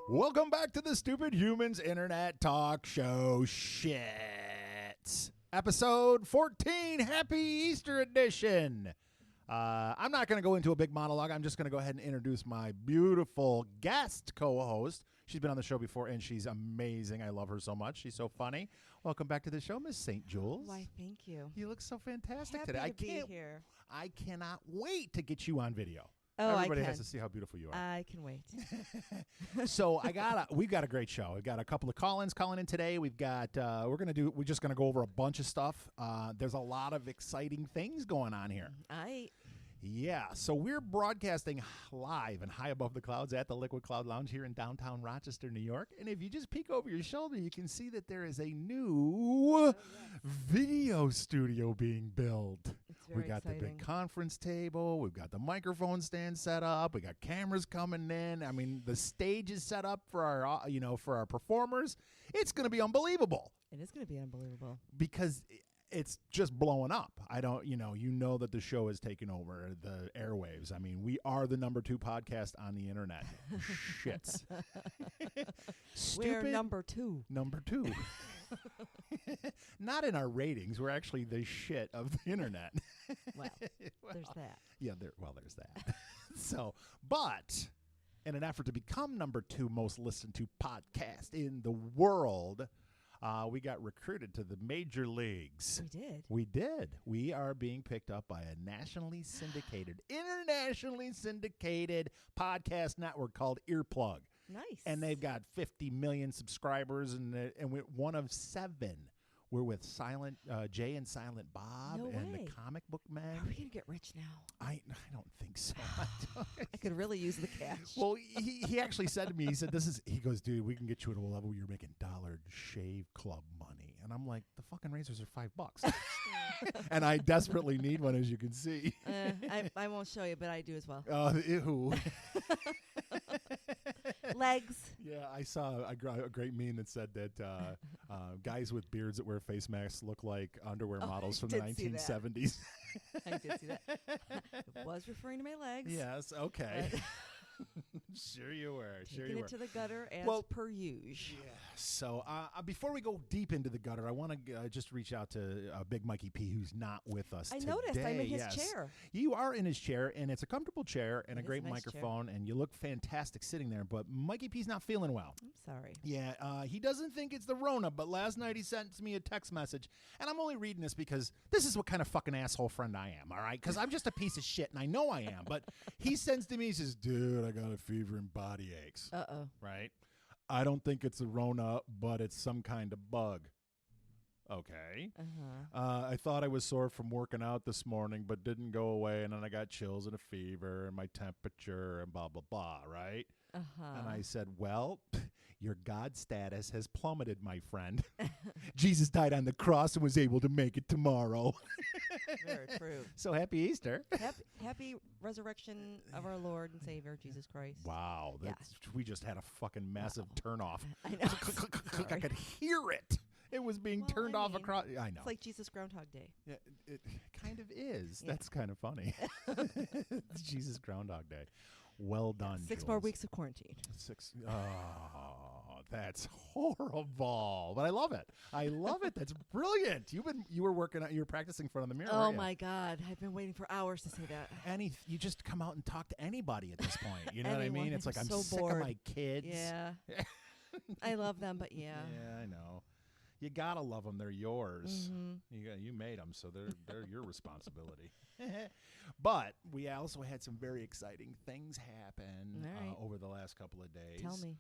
Welcome back to the Stupid Humans Internet Talk Show shit. Episode 14, Happy Easter Edition. I'm not going to go into a big monologue. I'm just going to go ahead and introduce my beautiful guest co-host. She's been on the show before, and she's amazing. I love her so much. She's so funny. Welcome back to the show, Miss St. Jules. Why, thank you. You look so fantastic Happy today. to be here. I cannot wait to get you on video. Oh, Everybody I can. has to see how beautiful you are. I can wait. So we've got a great show. We've got a couple of call-ins calling in today. We've got we're just gonna go over a bunch of stuff. There's a lot of exciting things going on here. Yeah, so we're broadcasting live and high above the clouds at the Liquid Cloud Lounge here in downtown Rochester, New York. And if you just peek over your shoulder, you can see that there is a new video studio being built. We got exciting. the big conference table. We've got the microphone stand set up. We got cameras coming in. I mean, the stage is set up for our, for our performers. It's going to be unbelievable. It is going to be unbelievable. Because it's just blowing up. I don't, you know that the show is taking over the airwaves. I mean, we are the number 2 podcast on the internet. Shits. We're number 2. Number 2. Not in our ratings. We're actually the shit of the internet. Well, there's that. Yeah, there's that. So, but in an effort to become number 2 most listened to podcast in the world, we got recruited to the major leagues. We did. We are being picked up by a internationally syndicated podcast network called Earplug. Nice. And they've got 50 million subscribers, and we're one of 7. We're with Jay and Silent Bob and the Comic Book Men. Are we going to get rich now? I don't think so. I could really use the cash. Well, he actually said to me, he goes, dude, we can get you at a level where you're making Dollar Shave Club money. And I'm like, the fucking razors are $5. And I desperately need one, as you can see. I won't show you, but I do as well. Ew. Legs. Yeah, I saw a great meme that said that guys with beards that wear face masks look like underwear models from the 1970s. I did see that. It was referring to my legs. Yes, okay. Sure you were. Taking it to the gutter as per usual. Yeah. So before we go deep into the gutter, I want to just reach out to Big Mikey P, who's not with us today. I noticed I'm in his chair. You are in his chair, and it's a comfortable chair and a great nice microphone, and you look fantastic sitting there. But Mikey P's not feeling well. I'm sorry. Yeah, he doesn't think it's the Rona, but last night he sent me a text message, and I'm only reading this because this is what kind of fucking asshole friend I am, all right? Because I'm just a piece of shit, and I know I am. But he sends to me, he says, dude, I got a fever and body aches. Uh-oh. Right? I don't think it's a Rona, but it's some kind of bug. Okay. I thought I was sore from working out this morning, but didn't go away, and then I got chills and a fever and my temperature and blah, blah, blah, right? And I said, well, your God status has plummeted, my friend. Jesus died on the cross and was able to make it tomorrow. Very true. So happy Easter. Happy resurrection of our Lord and Savior, Jesus Christ. Wow. We just had a fucking massive turnoff. I know. I could hear it. It was being turned off across. I know. It's like Jesus Groundhog Day. Yeah, it kind of is. Yeah. That's kind of funny. It's Jesus Groundhog Day. Well done, 6 Jules. more weeks of quarantine. 6. Oh, that's horrible. But I love it. That's brilliant. You were working out. You were practicing in front of the mirror. Oh my God! I've been waiting for hours to say that. You just come out and talk to anybody at this point. You know what I Anyone. mean? It's like I'm so sick bored. of my kids. Yeah. I love them, but yeah. Yeah, I know. You gotta love them. They're yours. Mm-hmm. You made them, so they're your responsibility. But we also had some very exciting things happen over the last couple of days. Tell me.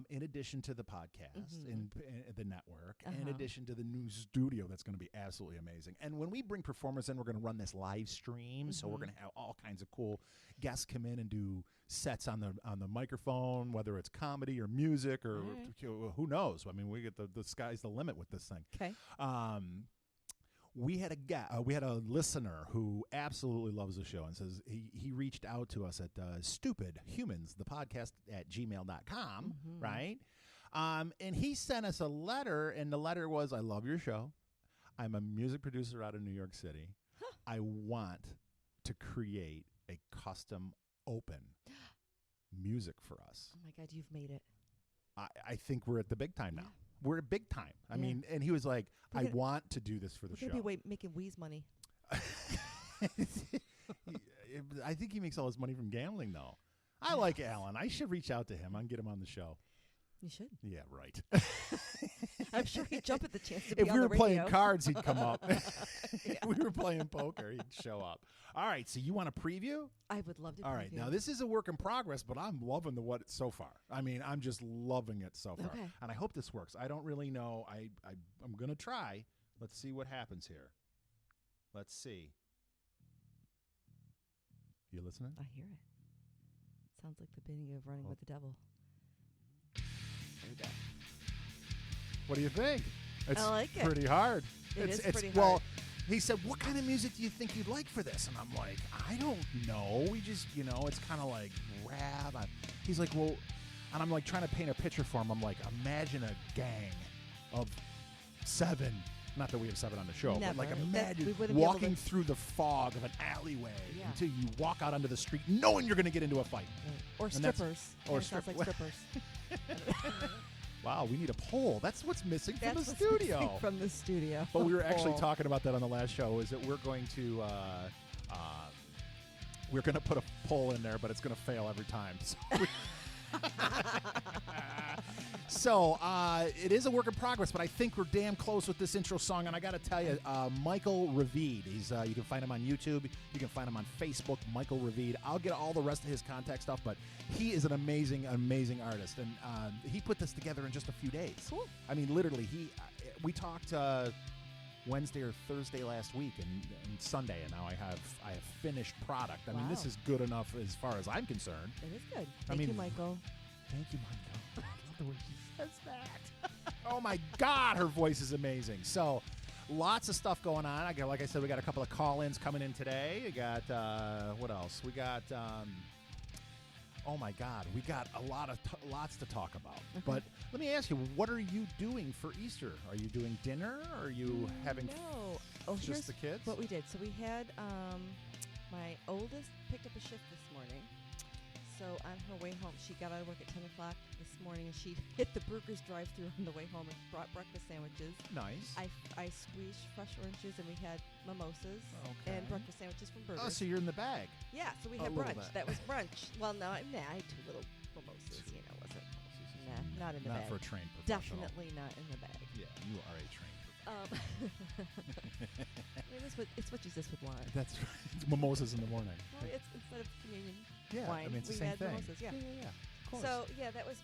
In addition to the podcast and the network, in addition to the new studio that's going to be absolutely amazing. And when we bring performers in, we're going to run this live stream. So we're going to have all kinds of cool guests come in and do sets on the microphone, whether it's comedy or music or who knows. I mean, we get the sky's the limit with this thing. Okay. We had a listener who absolutely loves the show and says he reached out to us at Stoopid Humans, the podcast at gmail.com, right? And he sent us a letter, and the letter was, I love your show. I'm a music producer out of New York City. I want to create a custom open music for us. Oh, my God, you've made it. I think we're at the big time now. Yeah. We're at big time. I mean, and he was like, I want to do this for the show. We're going to be making Wheeze money. I think he makes all his money from gambling, though. I like Alan. I should reach out to him. I can get him on the show. You should. Yeah, right. I'm sure he'd jump at the chance to be if on we the were radio. playing cards, he'd come up. If we were playing poker, he'd show up. All right, so you want to preview? I would love to. All right, now this is a work in progress, but I'm loving what so far. I mean, I'm just loving it so far, and I hope this works. I don't really know. I'm gonna try. Let's see what happens here. Let's see. You listening? I hear it. Sounds like the beginning of Running with the Devil. There we go. What do you think? It's I like it. Pretty hard. It's pretty hard. Well, he said, what kind of music do you think you'd like for this? And I'm like, I don't know. We just, it's kind of like rap. He's like, well, and I'm like trying to paint a picture for him. I'm like, imagine a gang of 7. Not that we have 7 on the show, Never. but like imagine walking through the fog of an alleyway until you walk out onto the street knowing you're going to get into a fight. Or strippers. Or sounds like strippers. Wow, we need a poll. That's what's missing from the That's studio. missing from the studio. But we were actually talking about that on the last show, is that we're going to put a poll in there, but it's going to fail every time. So it is a work in progress, but I think we're damn close with this intro song. And I got to tell you, Michael Ravid, you can find him on YouTube. You can find him on Facebook, Michael Ravid. I'll get all the rest of his contact stuff, but he is an amazing, amazing artist. And he put this together in just a few days. Cool. I mean, literally, we talked Wednesday or Thursday last week and Sunday, and now I have finished product. I mean, this is good enough as far as I'm concerned. It is good. Thank you, Michael. Thank you, Michael. I love the way she says that. Oh, my God, her voice is amazing. So lots of stuff going on. Like I said, we got a couple of call-ins coming in today. We got, what else? We got, oh, my God, we got lots to talk about. Okay. But let me ask you, what are you doing for Easter? Are you doing dinner? Or are you having just the kids? What we did. So we had my oldest picked up a shift this morning. So on her way home, she got out of work at 10 o'clock this morning, and she hit the Burger's drive-thru on the way home and brought breakfast sandwiches. Nice. I squeezed fresh oranges, and we had mimosas and breakfast sandwiches from Burger's. Oh, so you're in the bag. Yeah, so we had brunch. That was brunch. Well, no, I had 2 little mimosas. Wasn't not in the bag. Not for a trained professional. Definitely not in the bag. Yeah, you are a trained professional. I mean, it's what Jesus would want. That's mimosas in the morning. Well, it's instead of communion wine, I mean, it's the we same had thing. mimosas. Yeah. Of course. So that was.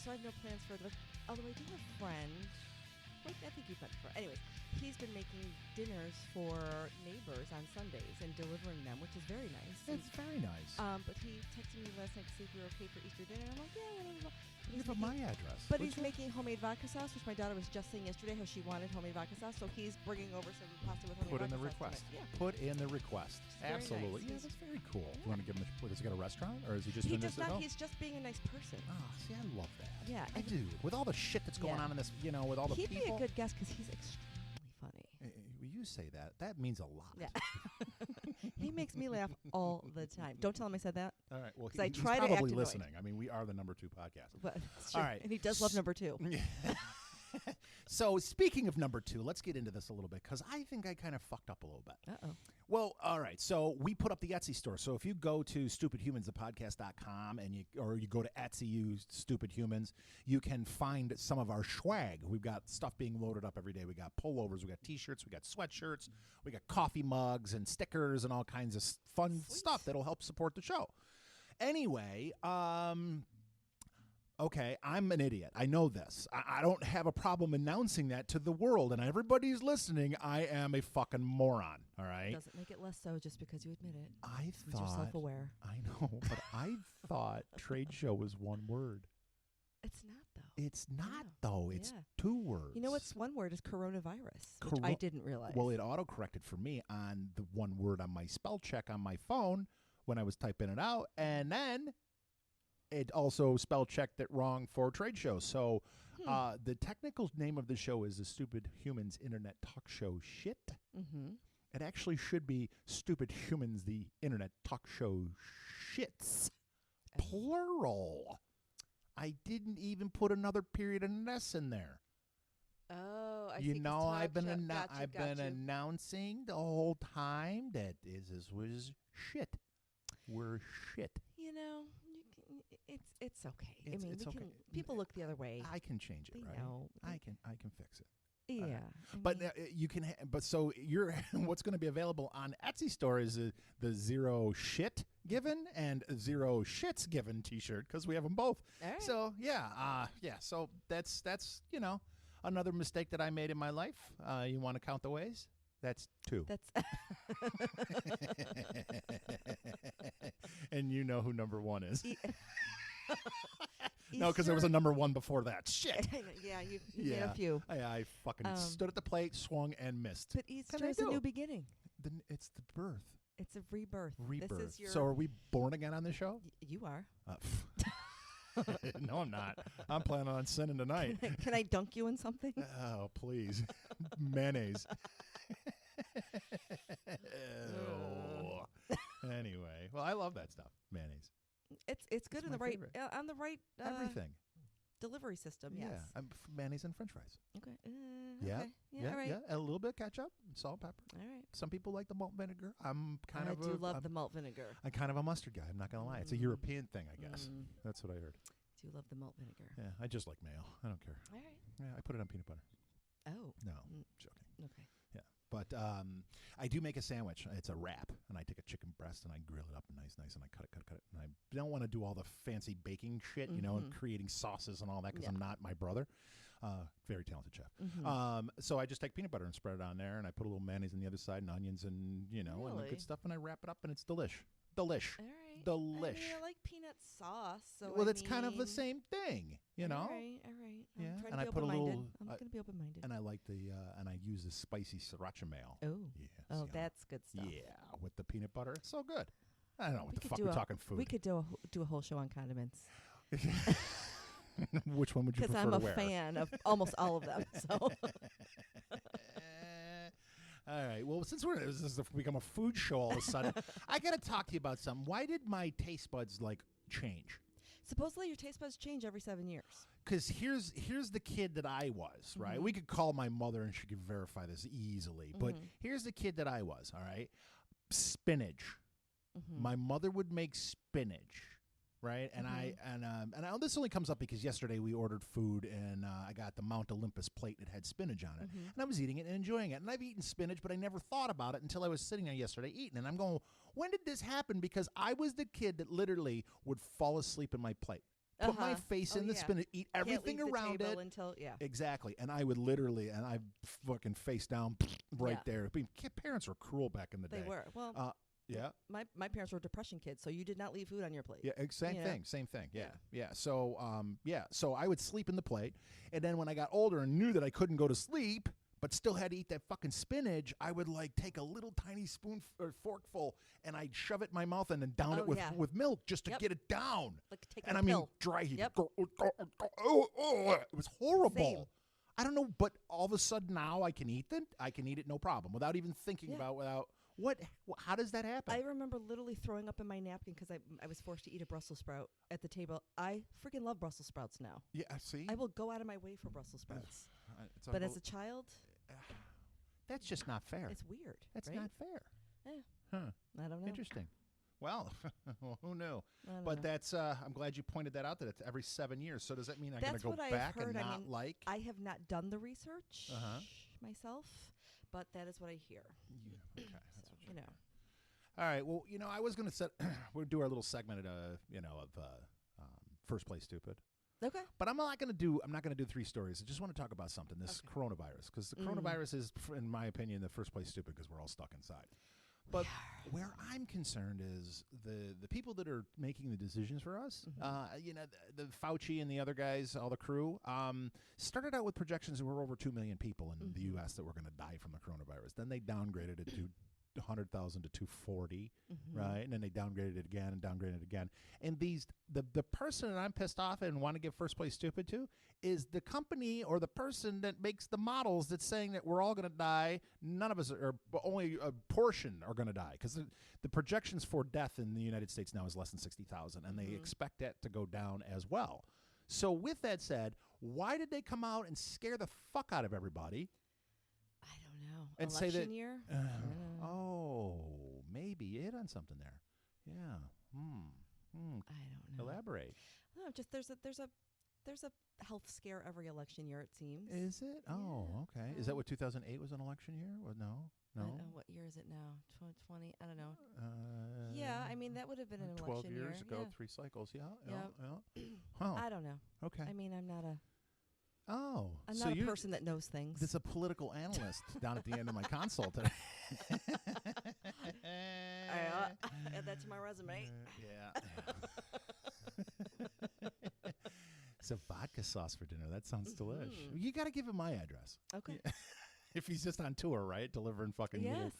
So I had no plans for it. Although I do have a friend. Wait, I think you've met before. Anyways, he's been making dinners for neighbors on Sundays and delivering them, which is very nice. It's very nice. But he texted me last night to see if we were okay for Easter dinner. And I'm like, yeah, whatever. Give him my address. But he's making homemade vodka sauce, which my daughter was just saying yesterday how she wanted homemade vodka sauce. So he's bringing over some pasta with homemade vodka sauce. Put in the request. Yeah. Put in the request. Absolutely. Nice. Yeah, that's very cool. Do you want to give him does he got a restaurant, or is he just He doing does this at not. home? He's just being a nice person. Oh, see, I love that. Yeah, I do. With all the shit that's going on in this, with all the he'd people. be a good guest because he's extremely funny. You say that. That means a lot. Yeah. He makes me laugh all the time. Don't tell him I said that. All right. Well, I he's try to act probably annoyed. listening. I mean, we are the number 2 podcast. But it's true. All right. And he does love number 2. So speaking of number 2, let's get into this a little bit because I think I kind of fucked up a little bit. Uh-oh. Well, all right. So we put up the Etsy store. So if you go to stupidhumansthepodcast.com and you go to Etsy, use Stupid Humans, you can find some of our swag. We've got stuff being loaded up every day. We got pullovers, we got T-shirts, we got sweatshirts, we got coffee mugs and stickers and all kinds of fun stuff that'll help support the show. Anyway, okay, I'm an idiot. I know this. I don't have a problem announcing that to the world. And everybody's listening, I am a fucking moron, all right? Doesn't make it less so just because you admit it. I thought... You're self-aware. I know, but I thought trade show was one word. It's not, though. It's not, though. It's 2 words. You know what's one word is coronavirus, which I didn't realize. Well, it auto-corrected for me on the one word on my spell check on my phone when I was typing it out, and then... it also spell checked it wrong for trade show. So the technical name of the show is the Stupid Humans Internet Talk Show Shit. Mm-hmm. It actually should be Stupid Humans, the Internet Talk Show Shits. Plural. I didn't even put another period and an S in there. Oh, I see. You know, I've been been announcing the whole time that this was shit. We're shit. You know, it's okay. It's okay. People look the other way. I can change it, right? Know. I can fix it. Yeah, but you can. But so you're what's going to be available on Etsy store is the zero shit given and zero shits given T-shirt because we have them both. All right. So yeah. So that's another mistake that I made in my life. You want to count the ways? That's 2. That's and you know who number 1 is. No, because there was a number 1 before that. Shit. Yeah, you made a few. I fucking stood at the plate, swung, and missed. But Easter is a new beginning. It's the birth. It's a rebirth. Rebirth. So are we born again on this show? You are. No, I'm not. I'm planning on sinning tonight. Can I dunk you in something? Oh, please. Mayonnaise. Anyway, well, I love that stuff. Mayonnaise. It's good in the right on the right everything delivery system. Yes. Yeah, mayonnaise and French fries. Okay. Yeah. Okay. Yeah. All right. Yeah. And a little bit of ketchup, salt, pepper. All right. Some people like the malt vinegar. I do love the malt vinegar. I'm kind of a mustard guy. I'm not gonna lie. It's a European thing, I guess. That's what I heard. Do love the malt vinegar. Yeah, I just like mayo. I don't care. All right. Yeah, I put it on peanut butter. Oh. No, joking. Okay. Yeah, but I do make a sandwich. It's a wrap, and I take a chicken breast and I grill it up nice, and I cut it. And I don't want to do all the fancy baking shit, you know, and creating sauces and all that because I'm not my brother. Very talented chef. So I just take peanut butter and spread it on there, and I put a little mayonnaise on the other side and onions and, you know, and the good stuff, and I wrap it up, and it's delish. Delish. All right. Delish. I like peanut sauce. So well, it's kind of the same thing, you know? All right. Yeah. I'm and I put put a little. I'm going to be open-minded. And I like and I use the spicy sriracha mayo. Oh. Yes, Oh, that's good stuff. Yeah, with the peanut butter. It's so good. I don't know what the fuck we're talking food. We could do a whole show on condiments. Which one would you prefer to wear? Because I'm a fan of almost all of them. So. All right. Well, since this has become a food show all of a sudden, I got to talk to you about something. Why did my taste buds change? Supposedly your taste buds change every 7 years. Because here's the kid that I was, right? We could call my mother and she could verify this easily. But here's the kid that I was, all right? Spinach. My mother would make spinach. Right, and this only comes up because yesterday we ordered food and I got the Mount Olympus plate that had spinach on it, and I was eating it and enjoying it. And I've eaten spinach, but I never thought about it until I was sitting there yesterday eating. And I'm going, when did this happen? Because I was the kid that literally would fall asleep in my plate, put my face in the spinach, eat everything around it until exactly, and I would literally and I fucking face down right there. I mean, parents were cruel back in the day. They were well. Yeah. My parents were depression kids, so you did not leave food on your plate. Yeah, same thing. Yeah. So so I would sleep in the plate, and then when I got older and knew that I couldn't go to sleep, but still had to eat that fucking spinach, I would take a little tiny spoon or forkful and I'd shove it in my mouth and then down it with milk just to get it down. Take a pill. Dry heat. Yep. It was horrible. Same. I don't know, but all of a sudden now I can eat it. I can eat it no problem without even thinking about how does that happen? I remember literally throwing up in my napkin because I was forced to eat a Brussels sprout at the table. I freaking love Brussels sprouts now. Yeah, see? I will go out of my way for Brussels sprouts. But as a child... that's just not fair. It's weird. That's right? not fair. Yeah. Huh. I don't know. Interesting. Well, who knew? But that's, I'm glad you pointed that out, that it's every 7 years. So does that mean I'm going to go back and not like? I have not done the research myself, but that is what I hear. Yeah. Okay. You know. All right. Well, I was going to we'll do our little segment of First Place Stupid. Okay. But I'm not going to do 3 stories. I just want to talk about something, this coronavirus, because the coronavirus is, in my opinion, the First Place Stupid because we're all stuck inside. But where I'm concerned is the people that are making the decisions for us, the Fauci and the other guys, all the crew, started out with projections that were over 2 million people in the U.S. that were going to die from the coronavirus. Then they downgraded it to 100,000 to 240, right? And then they downgraded it again and downgraded it again. And the person that I'm pissed off at and want to give first place stupid to is the company or the person that makes the models that's saying that we're all going to die. None of us are, only a portion are going to die, because the projections for death in the United States now is less than 60,000, and they expect that to go down as well. So with that said, why did they come out and scare the fuck out of everybody? I don't know. And Election say that, year? oh, maybe you hit on something there. Yeah. I don't know. Elaborate. No, just there's a health scare every election year, it seems. Is it? Yeah. Oh, okay. Is that what 2008 was an election year? Or no? I don't know. What year is it now? 2020? I don't know. Yeah, I mean, that would have been an 12 election years year. ago, Yeah. 3 cycles. Yeah. Huh. I don't know. Okay. I mean, I'm not a person that knows things. This is a political analyst down at the end of my console today. I'll add that to my resume. Yeah. It's a vodka sauce for dinner. That sounds delish. You got to give him my address. Okay. Yeah. If he's just on tour, right? Delivering fucking little.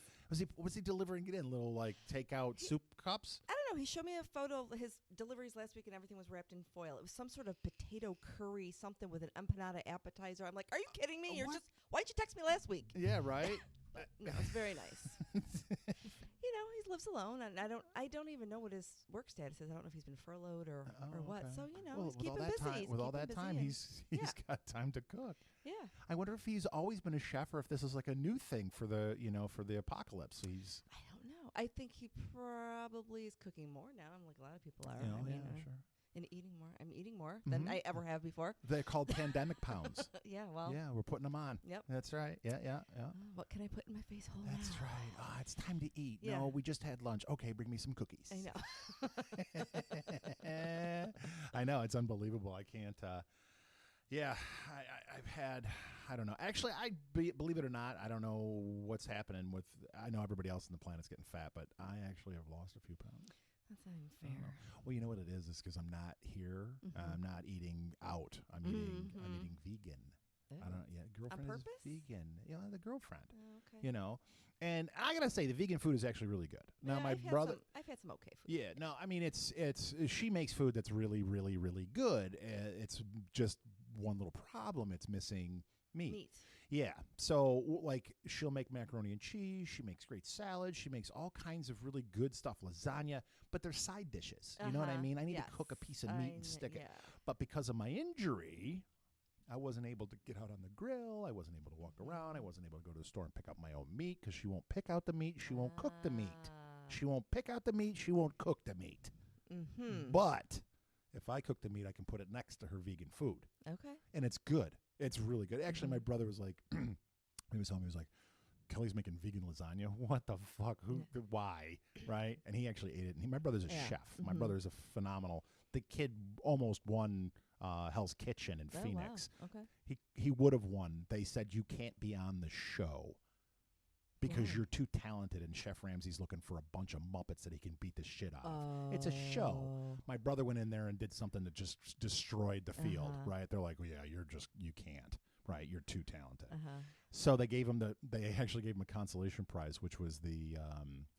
Was he delivering it in little like takeout soup cups? I don't know. He showed me a photo of his deliveries last week, and everything was wrapped in foil. It was some sort of potato curry, something with an empanada appetizer. I'm like, are you kidding me? Why'd you text me last week? Yeah, right. No, it's very nice. He lives alone, and I don't even know what his work status is. I don't know if he's been furloughed or what. Okay. So well, he's keeping busy. With all that time, he's got time to cook. Yeah. I wonder if he's always been a chef, or if this is like a new thing for the apocalypse. I don't know. I think he probably is cooking more now. Like a lot of people are. Sure. And eating more. I'm eating more than I ever have before. They're called pandemic pounds. Yeah, well. Yeah, we're putting them on. Yep. That's right. Yeah. What can I put in my face hole That's now? right. It's time to eat. Yeah. No, we just had lunch. Okay, bring me some cookies. I know. I know. It's unbelievable. I can't. I've had, I don't know. Actually, believe it or not, I don't know what's happening with, I know everybody else on the planet's getting fat, but I actually have lost a few pounds. That's not even fair. Well, you know what it is because I'm not here. I'm not eating out. I'm eating vegan. I don't. Yeah, girlfriend on is purpose? vegan. The girlfriend. Oh, okay. And I gotta say the vegan food is actually really good. Now my brother. I've had some okay food. Yeah. No, I mean it's she makes food that's really really really good. It's just one little problem. It's missing meat. Yeah. So, like, she'll make macaroni and cheese. She makes great salads. She makes all kinds of really good stuff, lasagna. But they're side dishes. You know what I mean? I need to cook a piece of meat and stick it. But because of my injury, I wasn't able to get out on the grill. I wasn't able to walk around. I wasn't able to go to the store and pick up my own meat because she won't pick out the meat. She won't cook the meat. She won't pick out the meat. She won't cook the meat. But if I cook the meat, I can put it next to her vegan food. Okay. And it's good. It's really good. Actually, my brother was like, he was telling me, he was like, Kelly's making vegan lasagna. What the fuck? Why? Right? And he actually ate it. And my brother's a chef. My brother's a phenomenal. The kid almost won Hell's Kitchen in Phoenix. Wow. Okay. He would have won. They said you can't be on the show because you're too talented, and Chef Ramsay's looking for a bunch of Muppets that he can beat the shit out of. It's a show. My brother went in there and did something that just destroyed the field, right? They're like, well, yeah, you can't, right? You're too talented. So they actually gave him a consolation prize, which was the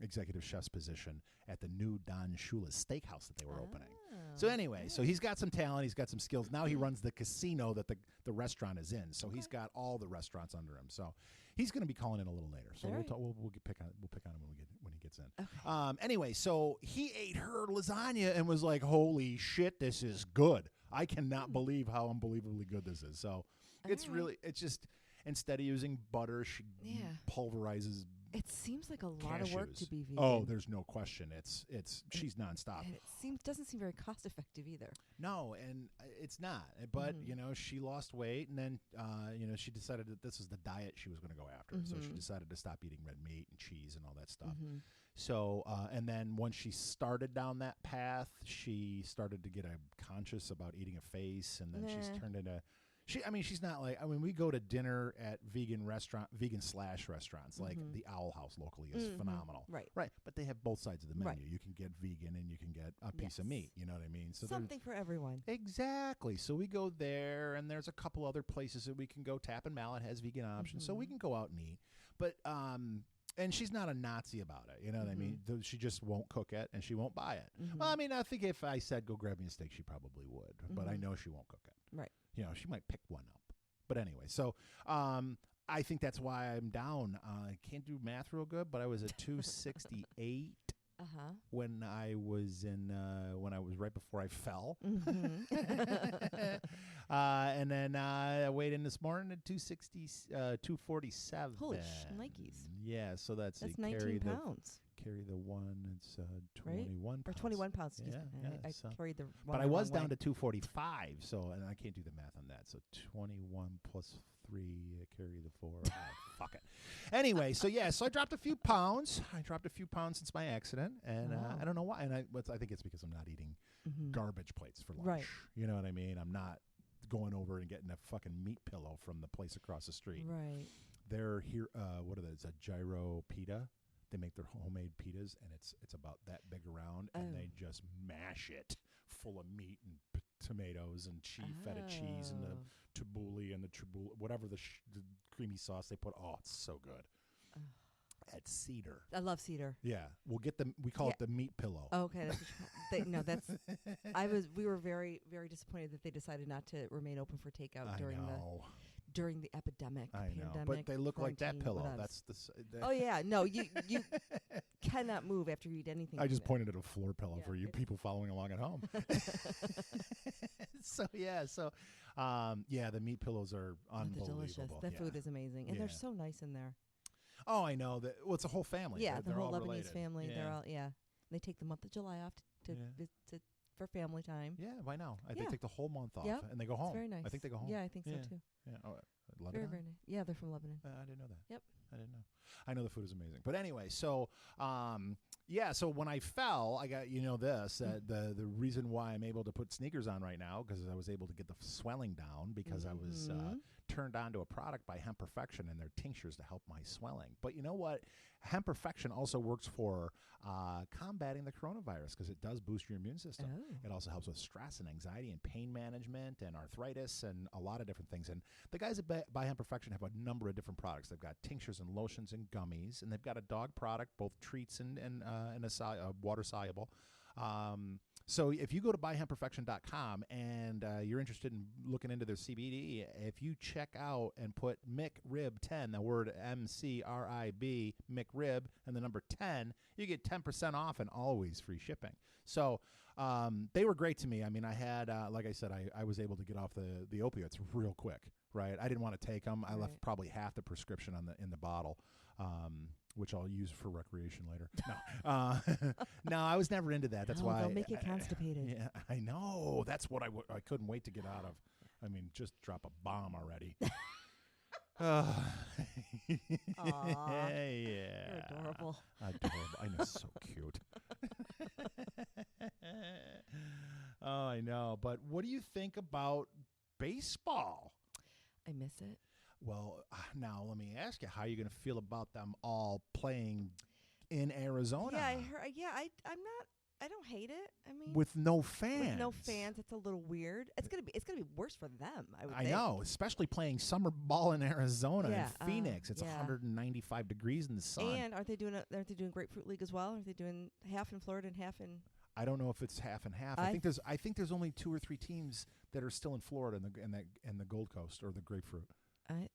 executive chef's position at the new Don Shula's steakhouse that they were opening. So anyway, so he's got some talent, he's got some skills. Now he runs the casino that the restaurant is in. So he's got all the restaurants under him. So he's going to be calling in a little later. So we'll pick on him when he gets in. Okay. Anyway, so he ate her lasagna and was like, "Holy shit, this is good! I cannot believe how unbelievably good this is." So it's just. Instead of using butter, she pulverizes. It seems like a lot of work to be vegan. Oh, there's no question. She's nonstop. And it doesn't seem very cost effective either. No, and it's not. But she lost weight, and then she decided that this is the diet she was going to go after. So she decided to stop eating red meat and cheese and all that stuff. So and then once she started down that path, she started to get conscious about eating a face, and then she's turned into. She's not like, we go to dinner at vegan slash restaurants, like the Owl House locally is phenomenal. Right. But they have both sides of the menu. Right. You can get vegan and you can get a piece of meat. You know what I mean? So something for everyone. Exactly. So we go there, and there's a couple other places that we can go. Tap and Mallet has vegan options, so we can go out and eat. But And she's not a Nazi about it. You know what I mean? She just won't cook it, and she won't buy it. Well, I mean, I think if I said, go grab me a steak, she probably would. But I know she won't cook it. Right. You know, she might pick one up. But anyway, so I think that's why I'm down. I can't do math real good, but I was at 268 when I was right before I fell. And then I weighed in this morning at 247. Holy shnikes. Yeah, so that's 19 pounds. Carry the one. It's 21 pounds. Or 21 pounds. Excuse me. I carried the one. But I was down to 245, so and I can't do the math on that. So 21 plus 3, carry the 4. Fuck it. Anyway, so I dropped a few pounds. I dropped a few pounds since my accident, and I don't know why. And I think it's because I'm not eating garbage plates for lunch. Right. You know what I mean? I'm not going over and getting a fucking meat pillow from the place across the street. Right. They're here. What are those? A gyro pita. They make their homemade pitas, and it's about that big around, and they just mash it full of meat and tomatoes and feta cheese and the tabbouleh and the whatever the creamy sauce they put. Oh, it's so good. At Cedar. I love Cedar. Yeah, we call it the meat pillow. Oh, okay, that's what that's. We were very, very disappointed that they decided not to remain open for takeout during the epidemic. I know, pandemic, but they look like that pillow. Whatevs. That's the. Oh yeah, no, you cannot move after you eat anything. I just pointed at a floor pillow for you people following along at home. The meat pillows are unbelievable. They're delicious. The food is amazing, and they're so nice in there. Oh, I know that. Well, it's a whole family. Yeah, they're the whole all Lebanese related. family. Yeah. They're all They take the month of July off for family time. Yeah, why not? They take the whole month off and they go home. It's very nice. I think they go home. Yeah, I think so too. Yeah. Oh, Lebanon? Very, very nice. Yeah, they're from Lebanon. I didn't know that. Yep. I didn't know. I know the food is amazing. But anyway, so so when I fell, I got the reason why I'm able to put sneakers on right now, because I was able to get the swelling down because I was turned on to a product by Hemp Perfection and their tinctures to help my swelling. But you know what? Hemp Perfection also works for combating the coronavirus because it does boost your immune system. Oh. It also helps with stress and anxiety and pain management and arthritis and a lot of different things. And the guys at By Hemp Perfection have a number of different products. They've got tinctures and lotions and gummies, and they've got a dog product, both treats and a water soluble. So if you go to buyhempperfection.com and you're interested in looking into their CBD, if you check out and put McRib 10, the word MCRIB, McRib, and the number 10, you get 10% off and always free shipping. So they were great to me. I mean, I had, like I said, I was able to get off the opiates real quick, right? I didn't want to take them. I left probably half the prescription in the bottle. Which I'll use for recreation later. No, no, I was never into that. That's why they'll make you constipated. Yeah, I know. That's what I couldn't wait to get out of. I mean, just drop a bomb already. Aww. Yeah, You're adorable. Adorable. I know, so cute. Oh, I know. But what do you think about baseball? I miss it. Well, now let me ask you, how are you going to feel about them all playing in Arizona? Yeah, I heard. Yeah, I don't hate it. I mean, with no fans. With no fans, it's a little weird. It's gonna be worse for them. I think. Know, especially playing summer ball in Arizona in Phoenix. It's 195 degrees in the sun. And aren't they doing Grapefruit League as well? Aren't they doing half in Florida and half in? I don't know if it's half and half. I think there's only 2 or 3 teams that are still in Florida and the Gold Coast or the Grapefruit. I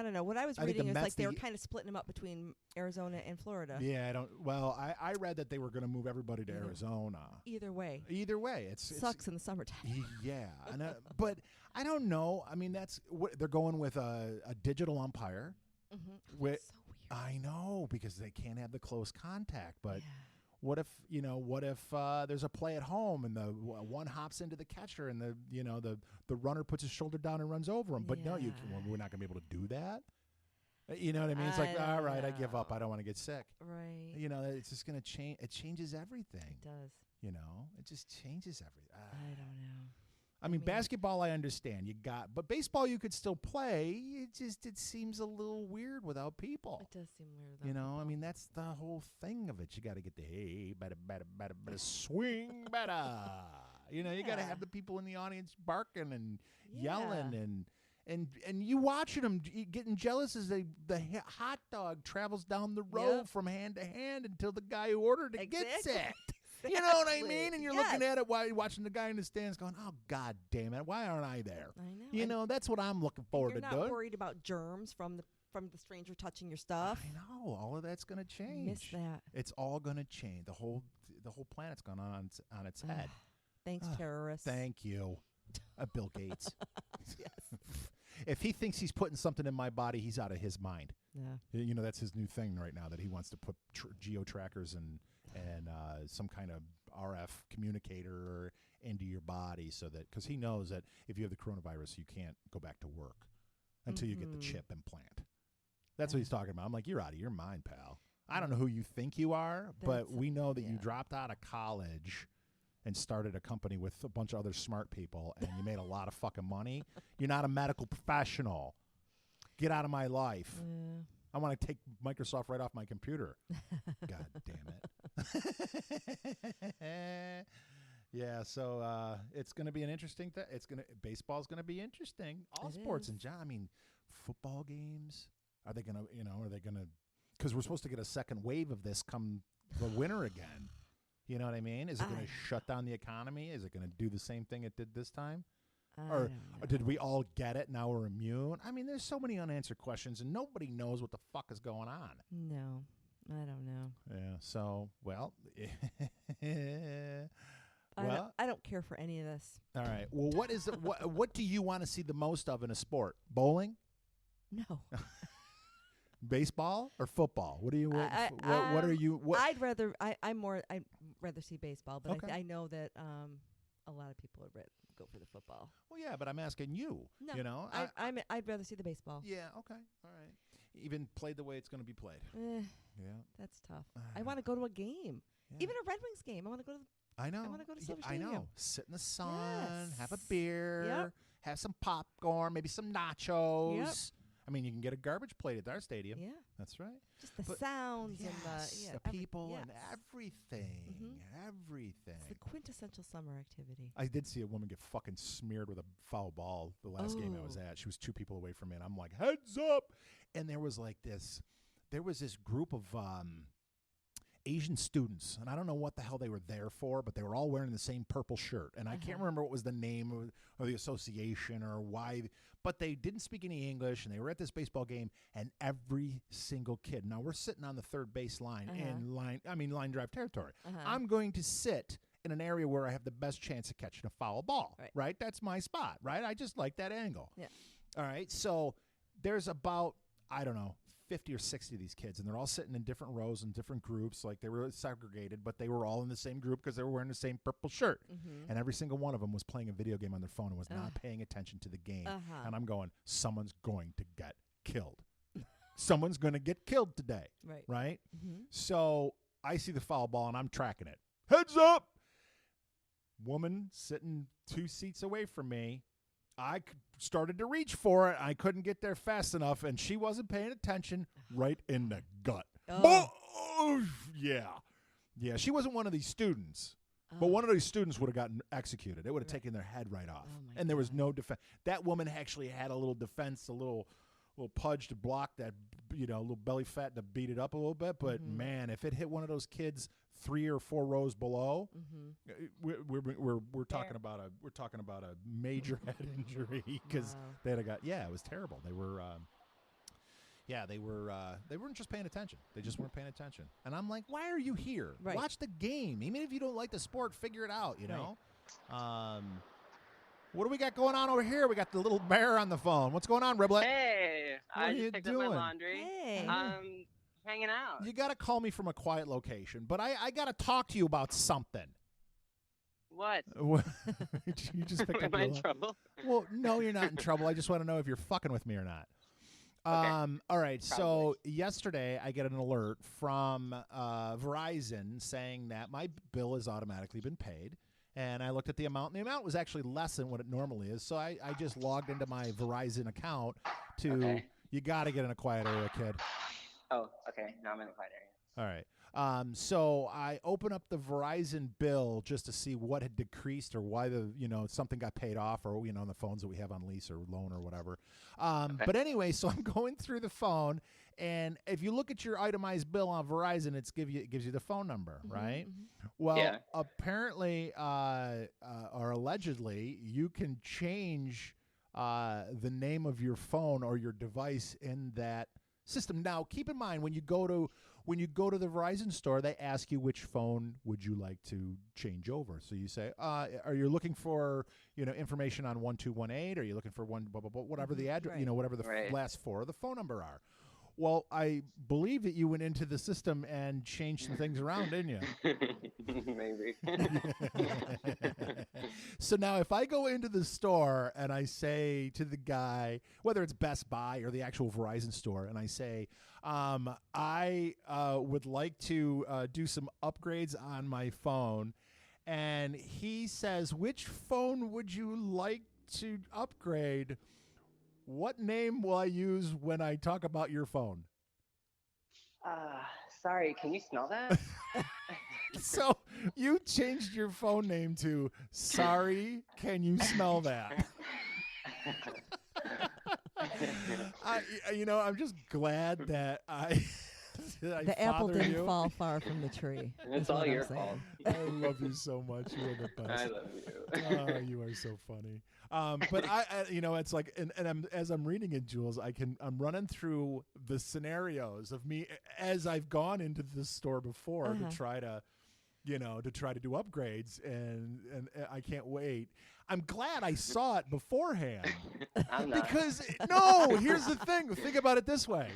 don't know. What I was reading is like they were kind of splitting them up between Arizona and Florida. Yeah, I read that they were going to move everybody to Arizona. Either way, it sucks in the summertime. Yeah, but I don't know. I mean, that's what they're going with a digital umpire. Mm-hmm. That's so weird. I know, because they can't have the close contact, but. Yeah. What if there's a play at home and the one hops into the catcher and the runner puts his shoulder down and runs over him? But no, we're not going to be able to do that. You know what I mean? It's like, all right, I give up. I don't want to get sick. Right. It's just going to change. It changes everything. It does. It just changes everything. I don't know. I mean, basketball, I understand. But baseball, you could still play. It seems a little weird without people. It does seem weird without people. I mean, that's the whole thing of it. You got to get the better, swing better. You got to have the people in the audience barking and yelling And you watching them getting jealous as the hot dog travels down the road from hand to hand until the guy who ordered it gets it. You know what I mean? And you're looking at it while you're watching the guy in the stands going, oh, God damn it, why aren't I there? I know. You know, that's what I'm looking forward to doing. You're not worried about germs from the stranger touching your stuff. I know. All of that's going to change. Miss that. It's all going to change. The whole planet's gone on its head. Thanks, terrorists. Thank you. Bill Gates. Yes. If he thinks he's putting something in my body, he's out of his mind. Yeah. You know, that's his new thing right now, that he wants to put geo-trackers and some kind of RF communicator into your body, so that, because he knows that if you have the coronavirus, you can't go back to work until you get the chip implant. That's what he's talking about. I'm like, you're out of your mind, pal. I don't know who you think you are, but we know that you dropped out of college and started a company with a bunch of other smart people, and you made a lot of fucking money. You're not a medical professional. Get out of my life. I want to take Microsoft right off my computer. God damn it. Yeah, so it's going to be an interesting thing. Baseball's going to be interesting. All sports in general. I mean, football games. Are they going to, because we're supposed to get a second wave of this come the winter again. You know what I mean? Is it going to shut down the economy? Is it going to do the same thing it did this time? Or did we all get it? Now we're immune? I mean, there's so many unanswered questions, and nobody knows what the fuck is going on. No, I don't know. Yeah, so, well. I don't care for any of this. All right. Well, what do you want to see the most of in a sport? Bowling? No. Baseball or football? What do you? What are you? What? I'd rather see baseball, but I know that a lot of people would go for the football. Well, yeah, but I'm asking you. No, you know, I'd rather see the baseball. Yeah. Okay. All right. Even played the way it's going to be played. Yeah. That's tough. I want to go to a game, even a Red Wings game. I want to go to. I know. I want to go to Silver Stadium. I know. Sit in the sun, have a beer, have some popcorn, maybe some nachos. Yep. I mean, you can get a garbage plate at our stadium. Yeah. That's right. Just the sounds and the people and everything. Mm-hmm. Everything. It's the quintessential summer activity. I did see a woman get fucking smeared with a foul ball the last game I was at. She was 2 people away from me, and I'm like, heads up. And there was this group of Asian students, and I don't know what the hell they were there for, but they were all wearing the same purple shirt, and I can't remember what was the name or the association or why, but they didn't speak any English, and they were at this baseball game, and every single kid. Now we're sitting on the third base line in line drive territory. I'm going to sit in an area where I have the best chance of catching a foul ball. Right? That's my spot. Right? I just like that angle. Yeah. All right. So there's about, I don't know, 50 or 60 of these kids, and they're all sitting in different rows and different groups. Like, they were segregated, but they were all in the same group because they were wearing the same purple shirt. And every single one of them was playing a video game on their phone and was not paying attention to the game. And I'm going, someone's going to get killed. Someone's going to get killed today. Right? So I see the foul ball, and I'm tracking it. Heads up! Woman sitting 2 seats away from me. I started to reach for it. I couldn't get there fast enough, and she wasn't paying attention. Right in the gut. Oh, yeah. Yeah, she wasn't one of these students. But one of these students would have gotten executed. It would have taken their head right off. And there was no defense. That woman actually had a little defense, a little pudge to block that, a little belly fat to beat it up a little bit. But, man, if it hit one of those kids 3 or 4 rows below, we're talking about a major head injury, because they'd have got, it was terrible. They were they weren't just paying attention. They just weren't paying attention. And I'm like, why are you here? Watch the game. Even if you don't like the sport, figure it out, you know? What do we got going on over here? We got the little bear on the phone. What's going on, Riblet? Hey, I just picked up my laundry. Hey. Hanging out. You got to call me from a quiet location, but I got to talk to you about something. What? You just picked up Am I in trouble? Well, no, you're not in trouble. I just want to know if you're fucking with me or not. Okay. All right. Probably. So yesterday I get an alert from Verizon saying that my bill has automatically been paid. And I looked at the amount, and the amount was actually less than what it normally is. So I just logged into my Verizon account to, you got to get in a quiet area, kid. Oh, okay. No, I'm in a quiet area. All right. So I open up the Verizon bill just to see what had decreased or why something got paid off, or the phones that we have on lease or loan or whatever. But anyway, so I'm going through the phone, and if you look at your itemized bill on Verizon, it gives you the phone number, right? Mm-hmm. Well, apparently or allegedly, you can change the name of your phone or your device in that system. Now, keep in mind, when you go to the Verizon store, they ask you which phone would you like to change over. So you say, are you looking for information on 1218? Are you looking for one blah blah blah, whatever the address, whatever the last four of the phone number are? Well, I believe that you went into the system and changed some things around, didn't you? Maybe. So now if I go into the store and I say to the guy, whether it's Best Buy or the actual Verizon store, and I say, I would like to do some upgrades on my phone, and he says, which phone would you like to upgrade? What name will I use when I talk about your phone? Sorry, can you smell that? So you changed your phone name to Sorry, Can You Smell That? I'm just glad that the apple didn't fall far from the tree. It's all your fault. I love you so much. You are the best. I love you. Oh, you are so funny. But it's like, and as I'm reading it, Jules, I'm running through the scenarios of me as I've gone into this store before to try to do upgrades, and I can't wait. I'm glad I saw it beforehand. I'm not. Because here's the thing. Think about it this way.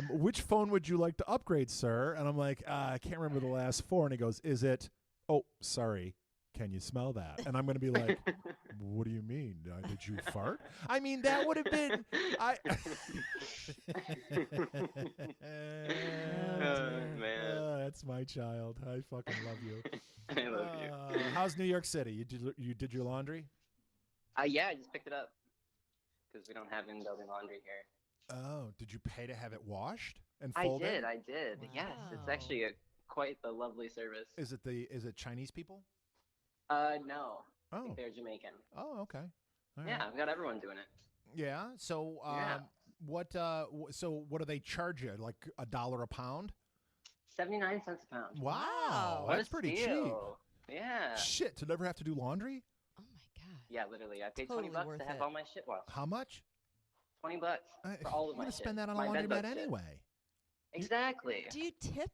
Which phone would you like to upgrade, sir? And I'm like, I can't remember the last four. And he goes, is it? Oh, sorry. Can you smell that? And I'm going to be like, what do you mean? Did you fart? I mean, that would have been. Man. That's my child. I fucking love you. I love you. How's New York City? You did your laundry? Yeah, I just picked it up because we don't have in-building laundry here. Oh, did you pay to have it washed and folded? I did. Wow. Yes, it's actually quite a lovely service. Is it Chinese people? No. Oh. I think they're Jamaican. Oh, okay. All yeah, right. I've got everyone doing it. Yeah. So, what do they charge you? Like $1 a pound? 79 cents a pound. Wow, that's pretty cheap. Yeah. Shit, to never have to do laundry? Oh my god. Yeah, literally. I paid totally $20 to have all my shit washed. How much? $20 for all of my shit. I'm gonna spend that on a laundromat anyway. Exactly. Do you tip?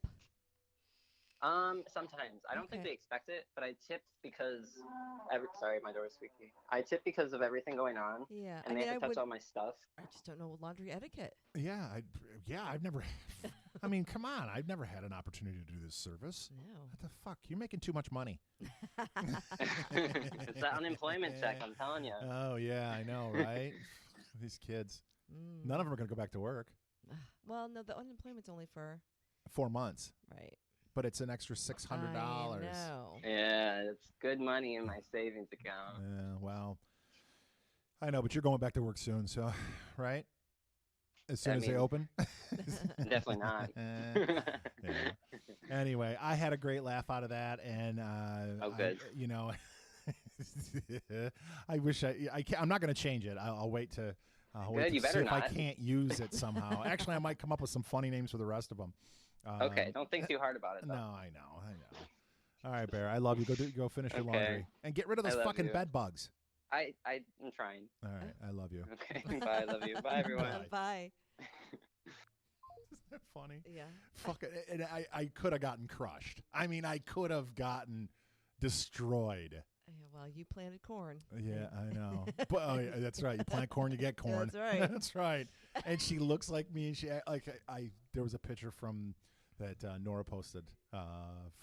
Sometimes. I don't think they expect it, but I tip because sorry, my door is squeaky. I tip because of everything going on. Yeah. And they have to touch all my stuff. I just don't know laundry etiquette. Yeah, I've never I mean, come on. I've never had an opportunity to do this service. No. What the fuck? You're making too much money. It's that unemployment check, I'm telling you. Oh, yeah, I know, right? These kids. None of them are going to go back to work. Well, no, the unemployment's only for 4 months. Right. But it's an extra $600. I know. Yeah, it's good money in my savings account. Yeah, well, I know, but you're going back to work soon, so, right? As soon as they open? Definitely not. Yeah. Anyway, I had a great laugh out of that, and good. I wish I'm not going to change it. I'll wait to good, you better see if not. I can't use it somehow. Actually, I might come up with some funny names for the rest of them. Okay, don't think too hard about it, though. No, I know. All right, Bear, I love you. Go finish your laundry. And get rid of those fucking bed bugs. I'm trying. All right, I love you. Okay, bye, I love you. Bye, everyone. Bye. Isn't that funny? Yeah. Fuck it. And I could have gotten crushed. I mean, I could have gotten destroyed. Yeah, well, you planted corn. Yeah, I know. But yeah, that's right. You plant corn, you get corn. That's right. That's right. And she looks like me, and she there was a picture that Nora posted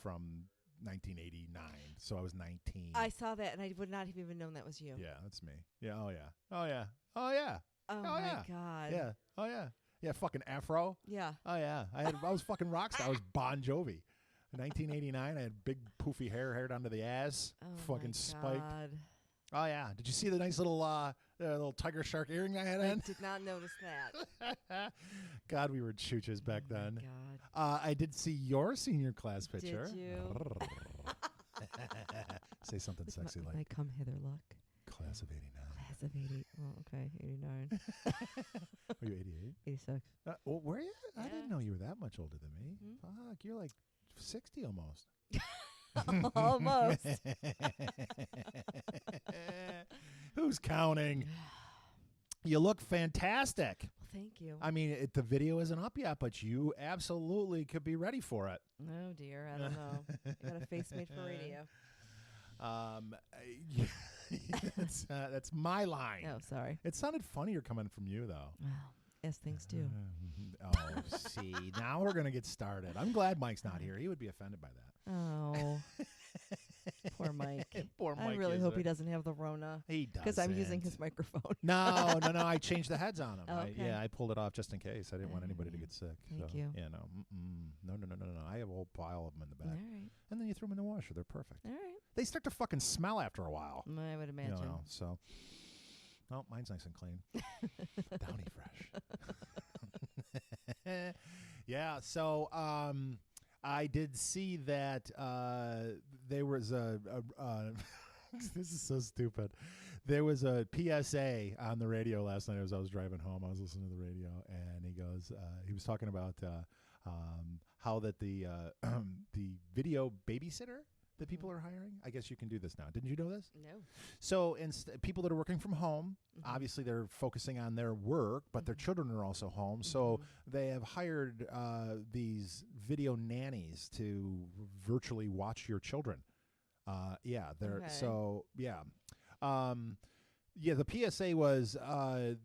from 1989. So I was 19. I saw that, and I would not have even known that was you. Yeah, that's me. Yeah. Oh yeah. Oh yeah. Oh yeah. Oh my god. Yeah. Oh yeah. Yeah. Fucking afro. Yeah. Oh yeah. I was fucking rock star. I was Bon Jovi. In 1989, I had big poofy hair down to the ass. Oh fucking my spiked. God. Oh yeah. Did you see the nice little little tiger shark earring I had I on. did not notice that. God, we were chooches back then. God. I did see your senior class picture. Did you? Say something sexy like my come hither look. class of 89. Class of 80. Oh, okay, 89. Were you 88? 86. Well, were you? I Yeah. didn't know you were that much older than me. Hmm? Fuck, you're like 60 almost. Almost. Who's counting? You look fantastic. Thank you. I mean, the video isn't up yet, but you absolutely could be ready for it. Oh, dear. I don't know. I got a face made for radio. That's my line. Oh, sorry. It sounded funnier coming from you, though. Wow. Yes, things do. Oh, see, now we're gonna get started. I'm glad Mike's not here. He would be offended by that. Oh. Poor Mike. Poor Mike. I really hope he doesn't have the Rona. He does. Because I'm using his microphone. No. I changed the heads on him. Okay. I pulled it off just in case. I didn't want anybody to get sick. Thank you. Yeah, no. No. I have a whole pile of them in the back. All right. And then you throw them in the washer. They're perfect. All right. They start to fucking smell after a while. I would imagine. You know, so. No, mine's nice and clean. Downy fresh. Yeah, so I did see that there was a this is so stupid. There was a PSA on the radio last night as I was driving home. I was listening to the radio, and he goes, he was talking about how that the video babysitter that people are hiring. I guess you can do this now. Didn't you know this? No. So people that are working from home, obviously they're focusing on their work, but their children are also home. So they have hired these video nannies to virtually watch your children. They're so yeah. The PSA was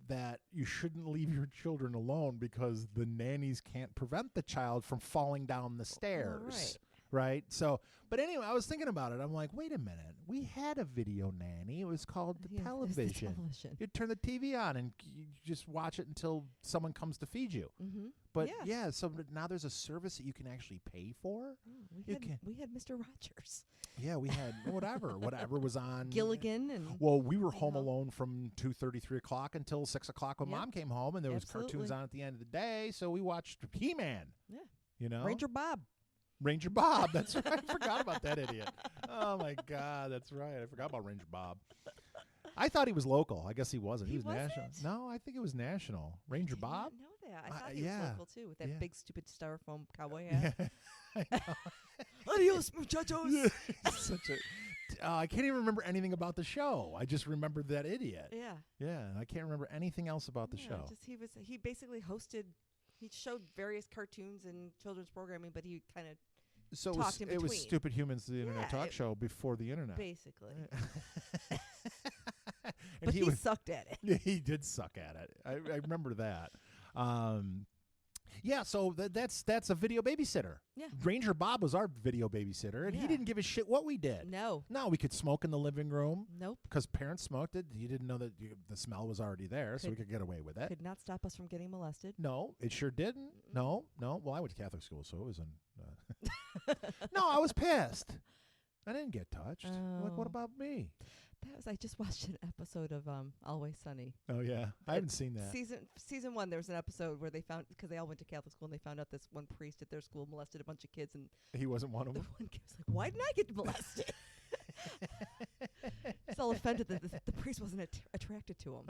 that you shouldn't leave your children alone because the nannies can't prevent the child from falling down the stairs. Right. So, but anyway, I was thinking about it. I'm like, wait a minute. We had a video nanny. It was called the television. You'd turn the TV on and you just watch it until someone comes to feed you. But so now there's a service that you can actually pay for. We had Mr. Rogers. Yeah, we had whatever was on. Gilligan and. Well, we were home alone from 2:30, 3 o'clock until 6 o'clock when Mom came home, and there was cartoons on at the end of the day. So we watched He-Man. Yeah. You know, Ranger Bob. That's right. I forgot about that idiot. Oh, my God. That's right. I forgot about Ranger Bob. I thought he was local. I guess he wasn't. He was national. No, I think it was national. Ranger Bob? I didn't know that. I thought he was local, too, with that big, stupid styrofoam cowboy hat. I know. Adios, muchachos. I can't even remember anything about the show. I just remembered that idiot. Yeah. Yeah. I can't remember anything else about the show. He basically hosted. He showed various cartoons and children's programming, but he kind of talked in between. It was Stupid Humans, the internet talk show before the internet. Basically. But he sucked at it. He did suck at it. I remember that. So that's a video babysitter. Yeah. Ranger Bob was our video babysitter, and he didn't give a shit what we did. No, we could smoke in the living room. Nope. Because parents smoked it. You didn't know that the smell was already there, so we could get away with it. Could not stop us from getting molested. No, it sure didn't. No. Well, I went to Catholic school, so it was No, I was pissed. I didn't get touched. Like, what about me? I just watched an episode of Always Sunny. Oh yeah, I haven't seen that. Season 1, there was an episode where they found, because they all went to Catholic school, and they found out this one priest at their school molested a bunch of kids, and he wasn't one of them. The one kid was like, "Why didn't I get molested?" He's all offended that the priest wasn't attracted to him.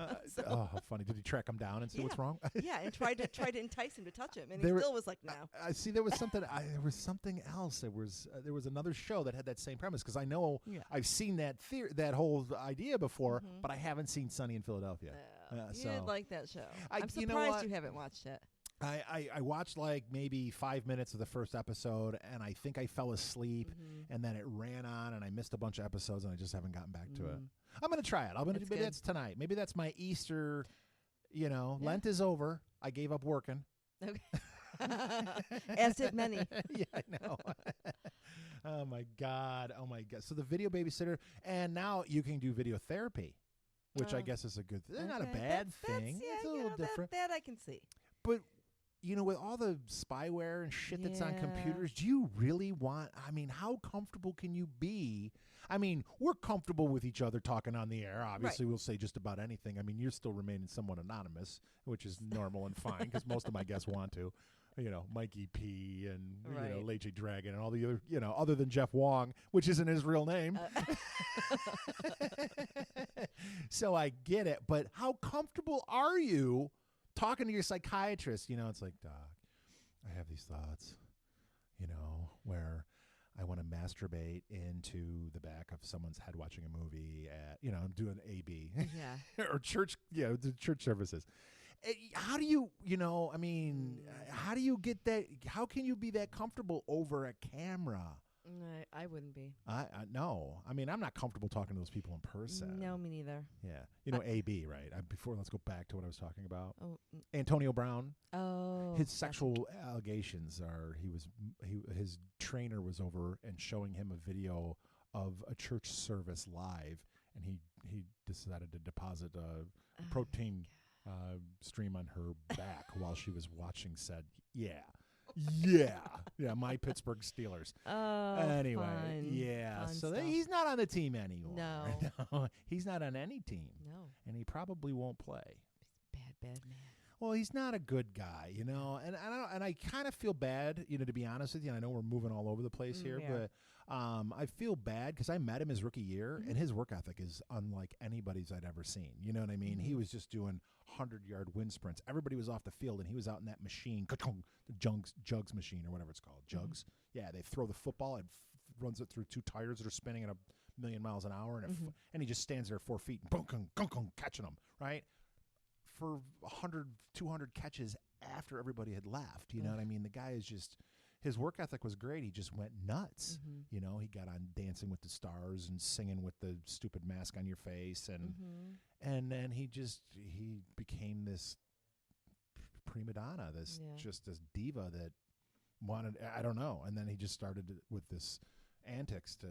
Oh, how funny! Did he track him down and see what's wrong? Yeah, and tried to entice him to touch him, and he still was like, "No." I see. There was something. There was something else. There was another show that had that same premise, because I know I've seen that whole idea before, but I haven't seen Sunny in Philadelphia. You didn't like that show. I'm surprised you haven't watched it. I watched like maybe 5 minutes of the first episode, and I think I fell asleep, and then it ran on, and I missed a bunch of episodes, and I just haven't gotten back to it. I'm going to try it. Maybe that's tonight. Maybe that's my Easter, Lent is over. I gave up working. Okay. As did many. Yeah, I know. Oh, my God. So the video babysitter, and now you can do video therapy, which I guess is a good thing. Not a bad thing. It's a little different. That I can see. But with all the spyware and shit that's on computers, do you really want, how comfortable can you be? We're comfortable with each other talking on the air. Obviously, we'll say just about anything. You're still remaining somewhat anonymous, which is normal and fine because most of my guests want to. Mikey P and, Late J Dragon and all the other, other than Jeff Wong, which isn't his real name. So I get it. But how comfortable are you talking to your psychiatrist? It's like, Doc, I have these thoughts, where I want to masturbate into the back of someone's head watching a movie at, I'm doing AB. Yeah. Or church, the church services. How do you, how do you get that? How can you be that comfortable over a camera? I wouldn't be. No. I'm not comfortable talking to those people in person. No, me neither. Yeah. AB, right? Let's go back to what I was talking about. Oh. Antonio Brown. Oh. His sexual allegations are his trainer was over and showing him a video of a church service live, and he decided to deposit a protein stream on her back while she was watching said, my Pittsburgh Steelers. Oh, anyway, fun so stuff. He's not on the team anymore. No. He's not on any team. No. And he probably won't play. He's bad man. Well, he's not a good guy, and I kind of feel bad, to be honest with you. And I know we're moving all over the place here, but I feel bad because I met him his rookie year, and his work ethic is unlike anybody's I'd ever seen. You know what I mean? He was just doing 100-yard wind sprints. Everybody was off the field, and he was out in that machine, the jugs machine or whatever it's called, jugs. Yeah, they throw the football and runs it through 2 tires that are spinning at 1,000,000 miles an hour, and he just stands there 4 feet, and catching them, right? For 100, 200 catches after everybody had left. You know what I mean? The guy is just, his work ethic was great. He just went nuts. He got on Dancing with the Stars and singing with the stupid mask on your face. And then he became this prima donna, this diva that wanted, I don't know. And then he just started with this antics to,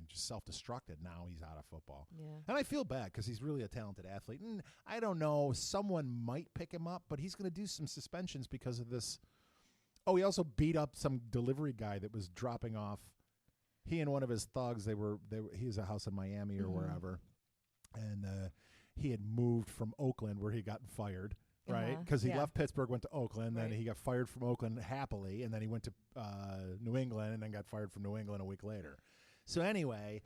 just self-destructed. Now he's out of football. Yeah. And I feel bad because he's really a talented athlete. And I don't know, someone might pick him up, but he's going to do some suspensions because of this. Oh, he also beat up some delivery guy that was dropping off. He and one of his thugs, he has a house in Miami or wherever. And he had moved from Oakland where he got fired. Right, because he left Pittsburgh, went to Oakland, then he got fired from Oakland happily, and then he went to New England, and then got fired from New England a week later. So anyway,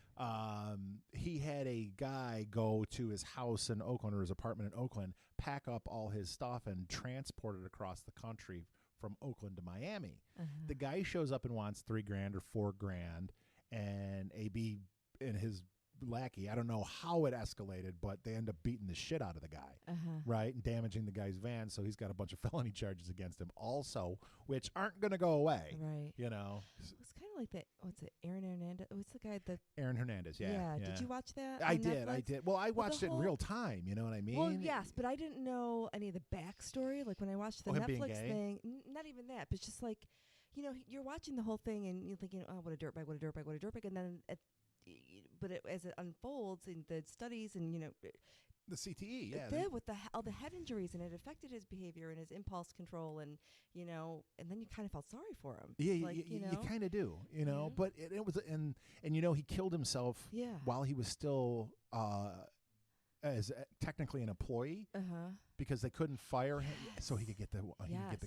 he had a guy go to his house in Oakland, or his apartment in Oakland, pack up all his stuff and transport it across the country from Oakland to Miami. The guy shows up and wants $3,000 or $4,000, and AB and his lackey, I don't know how it escalated, but they end up beating the shit out of the guy, right, and damaging the guy's van. So he's got a bunch of felony charges against him also, which aren't going to go away, right? It's kind of like that. What's it, Aaron Hernandez? What's the guy? Aaron Hernandez. Yeah. Did you watch that? I on did. Netflix? I did. Well, I watched it in real time. You know what I mean? Well, yes, but I didn't know any of the backstory. Like when I watched the Netflix thing, not even that. But it's just like, you're watching the whole thing and you're thinking, oh, what a dirtbag, what a dirtbag, what a dirtbag, and then as it unfolds in the studies and the CTE, with all the head injuries, and it affected his behavior and his impulse control, and and then you kind of felt sorry for him. Yeah, you kind of do, But it was and he killed himself while he was still as technically an employee because they couldn't fire him, so he could get the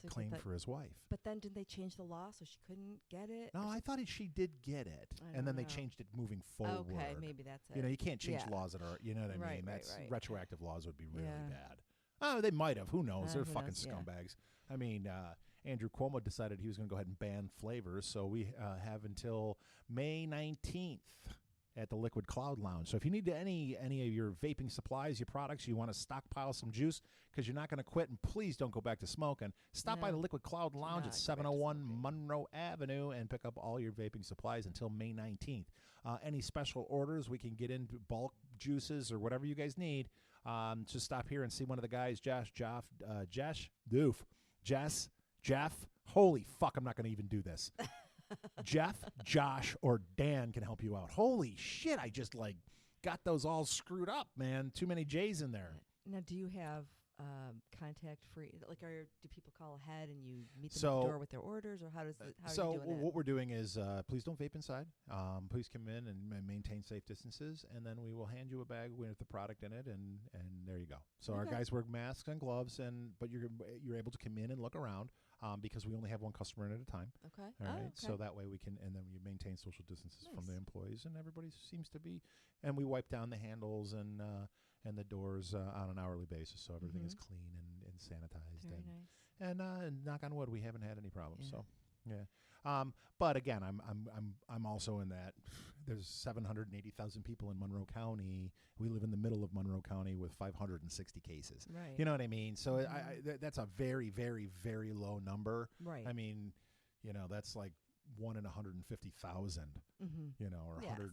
claim for his wife. But then did they change the law so she couldn't get it? No, I thought she did get it, and then they changed it moving forward. Okay, maybe that's it. You can't change laws that are, what I mean? That's retroactive laws would be really bad. Yeah. Oh, they might have. Who knows? They're fucking scumbags. I mean, Andrew Cuomo decided he was going to go ahead and ban flavors, so we have until May 19th. At the Liquid Cloud Lounge. So if you need any of your vaping supplies, your products, you want to stockpile some juice because you're not going to quit, and please don't go back to smoking, stop by the Liquid Cloud Lounge at 701 Monroe Avenue and pick up all your vaping supplies until May 19th. Any special orders, we can get into bulk juices or whatever you guys need. Just stop here and see one of the guys, Jeff. Holy fuck, I'm not going to even do this. Jeff, Josh, or Dan can help you out. Holy shit, I just got those all screwed up, man. Too many J's in there. Now, do you have contact free? Like, do people call ahead and you meet them at the door with their orders, or how are you doing what we're doing is please don't vape inside. Please come in and maintain safe distances, and then we will hand you a bag with the product in it, and there you go. So our guys wear masks and gloves, but you're able to come in and look around because we only have one customer in at a time. Okay. All right. So that way we can, and then you maintain social distances from the employees, and everybody seems to be, and we wipe down the handles and the doors on an hourly basis, so everything is clean and sanitized. Very nice. And knock on wood, we haven't had any problems. So, yeah. But again, I'm also in that. There's 780,000 people in Monroe County. We live in the middle of Monroe County with 560 cases. Right. You know what I mean? So that's a very, very, very low number. Right. I mean, that's like 1 in 150,000. You know, or 100.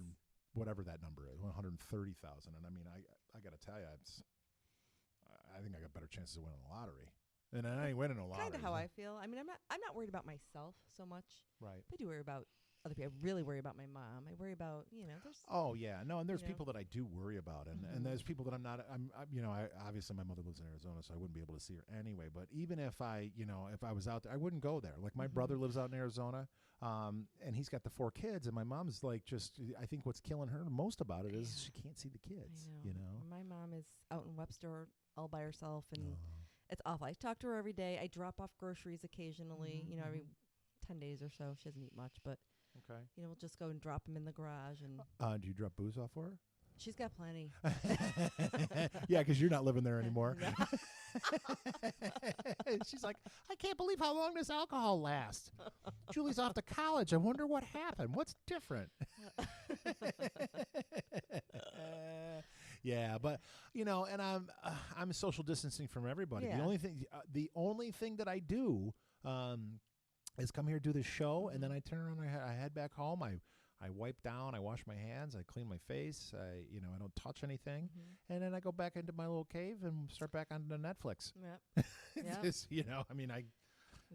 Whatever that number is, 130,000, and I mean, I got to tell you, I think I got better chances of winning the lottery, and I ain't winning a lottery. Kind of how I feel. I mean, I'm not worried about myself so much. Right. I do worry about other people. I really worry about my mom. I worry about there's. Oh yeah, no, and there's people that I do worry about, and there's people that I'm not. I obviously my mother lives in Arizona, so I wouldn't be able to see her anyway. But even if I was out there, I wouldn't go there. Like my brother lives out in Arizona. And he's got the 4 kids, and my mom's like, I think what's killing her most about it is she can't see the kids. I know. My mom is out in Webster all by herself, and it's awful. I talk to her every day. I drop off groceries occasionally, every 10 days or so. She doesn't eat much, but we'll just go and drop them in the garage. And do you drop booze off for her? She's got plenty. Yeah, because you're not living there anymore. She's like, I can't believe how long this alcohol lasts. Julie's off to college. I wonder what happened. What's different? Yeah, but and I'm social distancing from everybody. Yeah. The only thing that I do is come here, do this show, and then I turn around. I head back home. I wipe down, I wash my hands, I clean my face, I don't touch anything, and then I go back into my little cave and start back onto Netflix. Yep.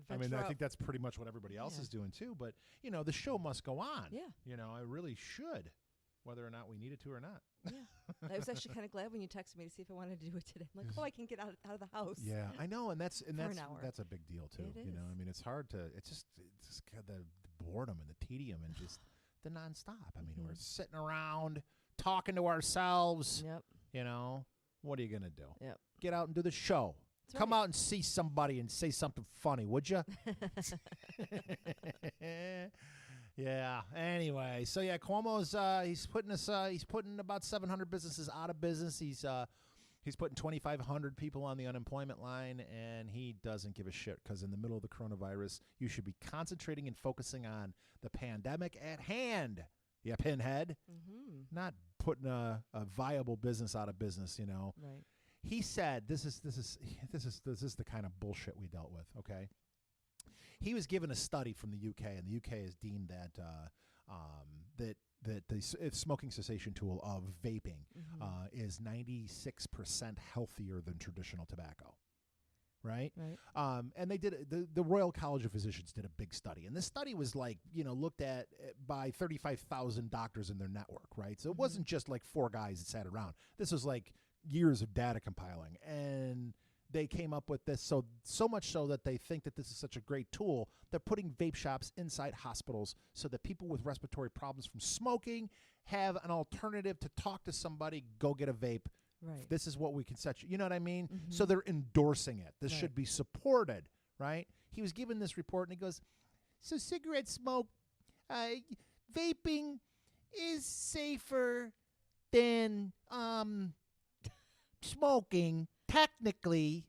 I think that's pretty much what everybody else is doing too. But the show must go on. Yeah. I really should, whether or not we needed to or not. Yeah. I was actually kind of glad when you texted me to see if I wanted to do it today. I'm like, I can get out of the house. Yeah, I know, and that's an hour. That's a big deal too. It is. I mean, it's hard to. It's just got the boredom and the tedium and just. The nonstop. I mean, we're sitting around talking to ourselves. Yep. What are you gonna do? Yep. Get out and do the show. That's Come right. out and see somebody and say something funny, would you? Yeah. Anyway, so yeah, Cuomo's he's putting about 700 businesses out of business. He's putting 2,500 people on the unemployment line, and he doesn't give a shit because in the middle of the coronavirus, you should be concentrating and focusing on the pandemic at hand. Yeah, pinhead. Not putting a viable business out of business. Right. He said this is the kind of bullshit we dealt with. Okay. He was given a study from the UK, and the UK has deemed that that the smoking cessation tool of vaping is 96% healthier than traditional tobacco, right? And they did the Royal College of Physicians did a big study, and this study was like looked at by 35,000 doctors in their network, right? So it wasn't just like 4 guys that sat around. This was like years of data compiling, and they came up with this so much so that they think that this is such a great tool. They're putting vape shops inside hospitals so that people with respiratory problems from smoking have an alternative to talk to somebody, go get a vape. Right. This is what we can set you know what I mean? So they're endorsing it. This should be supported, right? He was given this report, and he goes, so cigarette smoke, vaping is safer than smoking. Technically,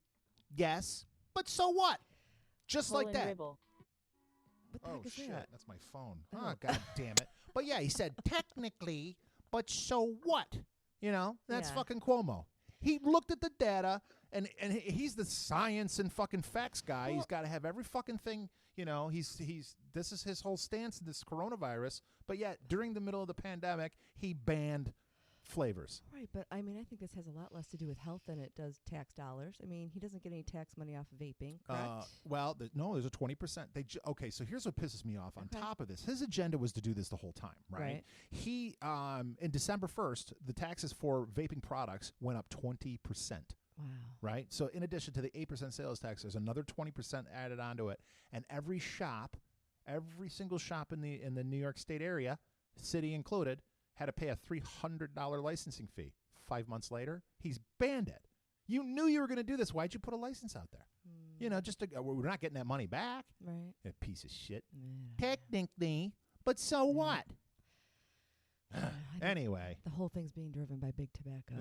yes, but so what? Just like that. What the heck is shit, that? that's my phone. Oh, God damn it. But yeah, he said technically, but so what? That's fucking Cuomo. He looked at the data, and he's the science and fucking facts guy. Well, he's got to have every fucking thing, this is his whole stance in this coronavirus. But yet, during the middle of the pandemic, he banned flavors. Right, but I mean, I think this has a lot less to do with health than it does tax dollars. I mean, he doesn't get any tax money off of vaping, correct? Well, there's a 20%. Okay, so here's what pisses me off. On top of this, his agenda was to do this the whole time, right? He, in December 1st, the taxes for vaping products went up 20%. Wow. Right? So in addition to the 8% sales tax, there's another 20% added onto it. And every single shop in the New York State area, city included, had to pay a $300 licensing fee. 5 months later, he's banned it. You knew you were going to do this. Why'd you put a license out there? Just we're not getting that money back. Right. A piece of shit. Yeah. Technically, but so what? Anyway, the whole thing's being driven by big tobacco.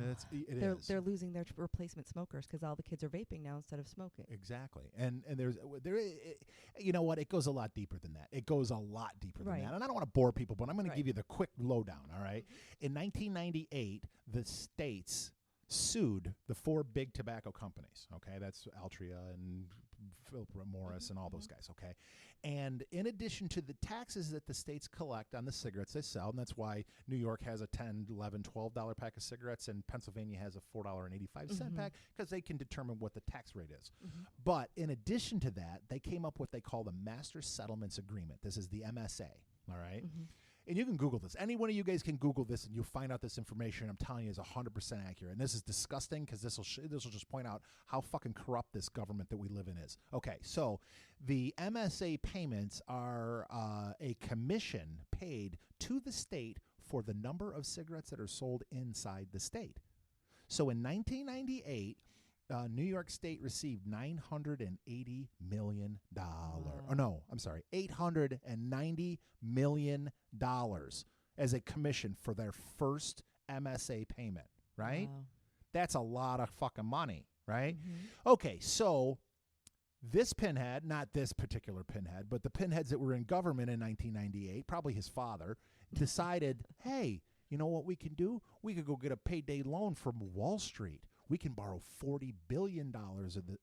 They're losing their replacement smokers because all the kids are vaping now instead of smoking. Exactly, and you know what? It goes a lot deeper than that. It goes a lot deeper than that. And I don't want to bore people, but I'm going to give you the quick lowdown. All right. In 1998, the states sued the 4 big tobacco companies. Okay, that's Altria and Philip Morris and all those guys. Okay, and in addition to the taxes that the states collect on the cigarettes they sell, and that's why New York has a $10, $11, $12 pack of cigarettes, and Pennsylvania has a $4.85 pack, because they can determine what the tax rate is. But in addition to that, they came up with what they call the Master Settlements Agreement. This is the MSA. All right. And you can Google this. Any one of you guys can Google this, and you'll find out this information. I'm telling you, is 100% accurate. And this is disgusting, because this will just point out how fucking corrupt this government that we live in is. Okay, so the MSA payments are a commission paid to the state for the number of cigarettes that are sold inside the state. So in 1998, New York State received $980 million. Oh, no, I'm sorry, $890 million as a commission for their first MSA payment, right? Wow. That's a lot of fucking money, right? Okay, so this pinhead, not this particular pinhead, but the pinheads that were in government in 1998, probably his father, decided, hey, you know what we can do? We could go get a payday loan from Wall Street. We can borrow $40 billion